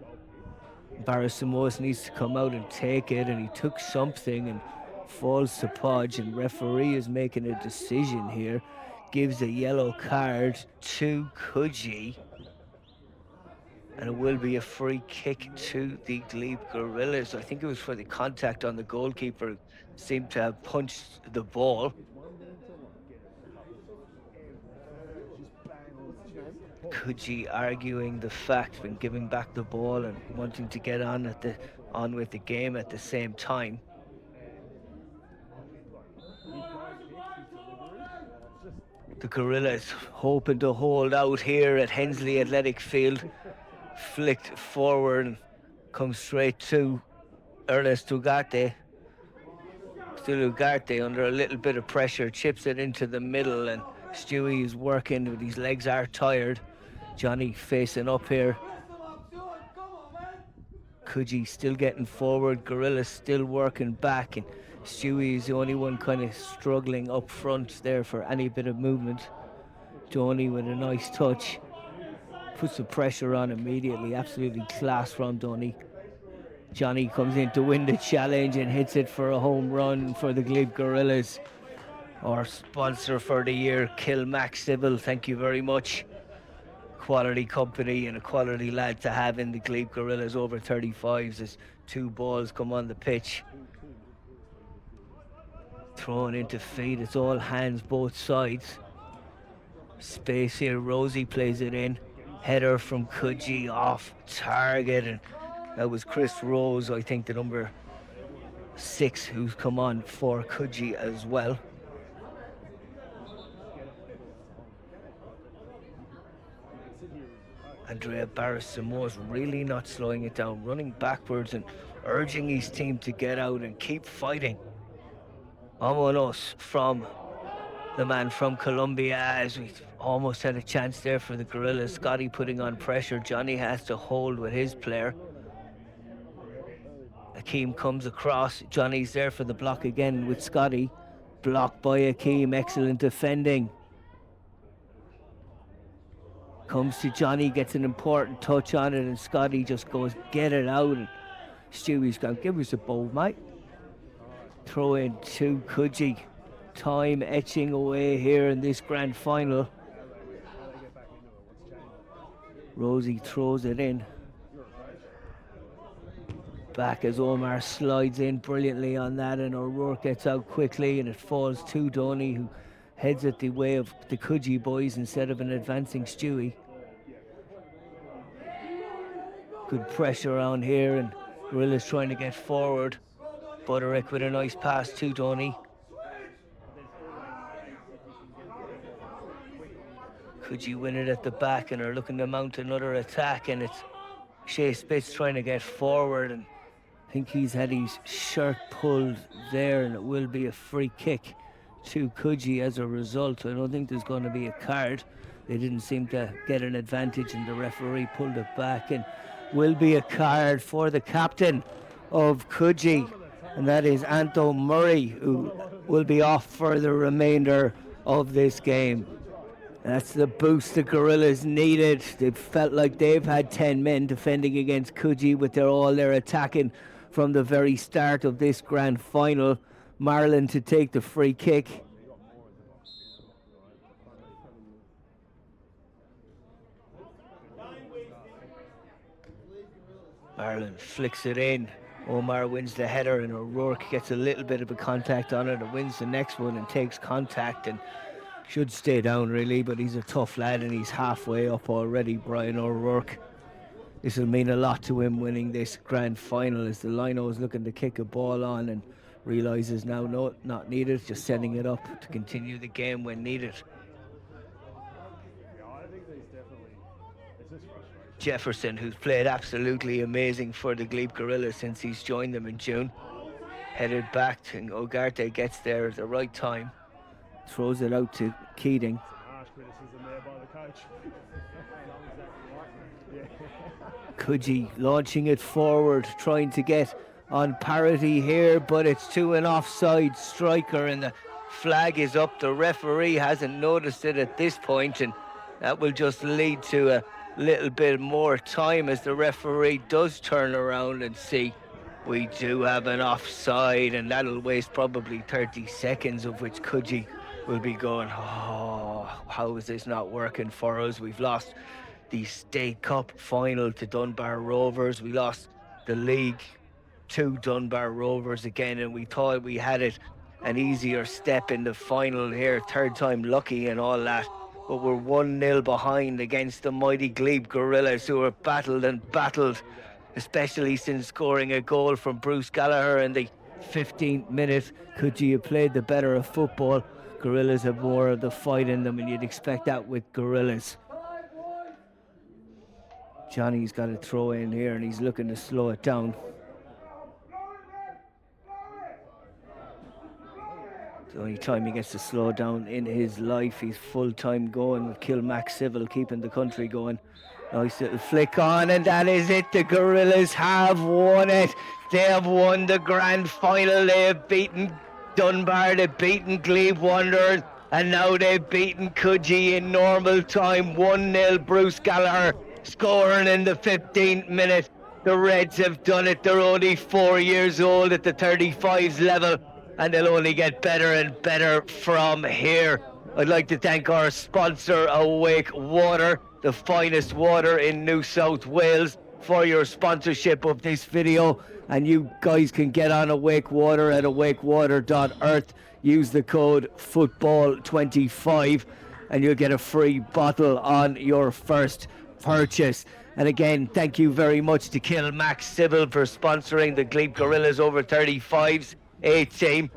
Barrios-Simoes needs to come out and take it, and he took something and falls to Podge, and referee is making a decision here. Gives a yellow card to Coogee, and it will be a free kick to the Glebe Gorillas. I think it was for the contact on the goalkeeper. Seemed to have punched the ball. Coogee arguing the fact when giving back the ball and wanting to get on with the game at the same time. The Gorillas hoping to hold out here at Hensley Athletic Field. Flicked forward and comes straight to Ernest Ugarte. Still Ugarte under a little bit of pressure, chips it into the middle, and Stewie is working, but his legs are tired. Johnny facing up here. Coogee still getting forward, Gorillas still working back, and Stewie is the only one kind of struggling up front there for any bit of movement. Johnny with a nice touch. Puts the pressure on immediately. Absolutely class from Donny. Johnny comes in to win the challenge and hits it for a home run for the Glebe Gorillas. Our sponsor for the year, Kilmac Civil. Thank you very much. Quality company and a quality lad to have in the Glebe Gorillas over 35s as two balls come on the pitch. Thrown into feet. It's all hands both sides. Space here. Rosie plays it in. Header from Coogee off target, and that was Chris Rose, I think, the number 6, who's come on for Coogee as well. Andrea Barrios-Simoes really not slowing it down, running backwards and urging his team to get out and keep fighting. Vámonos from the man from Colombia, as we almost had a chance there for the Gorillas. Scotty putting on pressure. Johnny has to hold with his player. Akeem comes across. Johnny's there for the block again with Scotty. Blocked by Akeem. Excellent defending. Comes to Johnny, gets an important touch on it, and Scotty just goes, get it out. And Stewie's going, give us a ball, mate. Throw in to Coogee. Time etching away here in this grand final. Rosie throws it in. Back as Omar slides in brilliantly on that, and O'Rourke gets out quickly, and it falls to Donny, who heads it the way of the Coogee boys instead of an advancing Stewie. Good pressure around here, and Gorillas trying to get forward. Butterick with a nice pass to Donny. Coogee win it at the back and are looking to mount another attack, and it's Shea Spitz trying to get forward, and I think he's had his shirt pulled there, and it will be a free kick to Coogee as a result. I don't think there's going to be a card. They didn't seem to get an advantage, and the referee pulled it back, and will be a card for the captain of Coogee, and that is Anto Murray, who will be off for the remainder of this game. That's the boost the Gorillas needed. They felt like they've had 10 men defending against Coogee with all their attacking from the very start of this grand final. Marlin to take the free kick. Marlin flicks it in. Omar wins the header and O'Rourke gets a little bit of a contact on it and wins the next one and takes contact and should stay down really, but he's a tough lad and he's halfway up already, Brian O'Rourke. This will mean a lot to him winning this grand final as the lino is looking to kick a ball on and realises now no, not needed, just setting it up to continue the game when needed. Jefferson, who's played absolutely amazing for the Glebe Gorillas since he's joined them in June. Headed back, and Ugarte gets there at the right time. Throws it out to Keating. Harsh criticism there by the coach. Coogee launching it forward, trying to get on parity here, but it's to an offside striker and the flag is up. The referee hasn't noticed it at this point, and that will just lead to a little bit more time as the referee does turn around and see we do have an offside, and that'll waste probably 30 seconds, of which Coogee will be going, oh, how is this not working for us? We've lost the State Cup final to Dunbar Rovers. We lost the league to Dunbar Rovers again, and we thought we had it an easier step in the final here, third time lucky and all that. But we're 1-0 behind against the mighty Glebe Gorillas, who are battled and battled, especially since scoring a goal from Bruce Gallagher in the 15th minute. Coogee have played the better of football. Gorillas have more of the fight in them, and you'd expect that with Gorillas. Johnny's got a throw in here, and he's looking to slow it down. The only time he gets to slow down in his life. He's full time going with Kilmac Civil, keeping the country going. Nice little flick on, and that is it. The Gorillas have won it. They have won the grand final. They have beaten Dunbar, they've beaten Glebe Wanderers, and now they've beaten Coogee in normal time. 1-0, Bruce Gallagher scoring in the 15th minute. The Reds have done it. They're only 4 years old at the 35s level, and they'll only get better and better from here. I'd like to thank our sponsor, Awake Water, the finest water in New South Wales, for your sponsorship of this video. And you guys can get on Awake Water at awakewater.earth. Use the code FOOTBALL25 and you'll get a free bottle on your first purchase. And again, thank you very much to Kilmac Civil for sponsoring the Glebe Gorillas over 35s A team,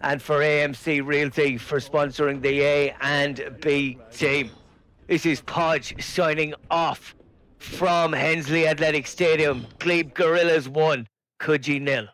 and for AMC Realty for sponsoring the A and B team. This is Podge signing off from Hensley Athletic Stadium. Glebe Gorillas 1, Coogee 0.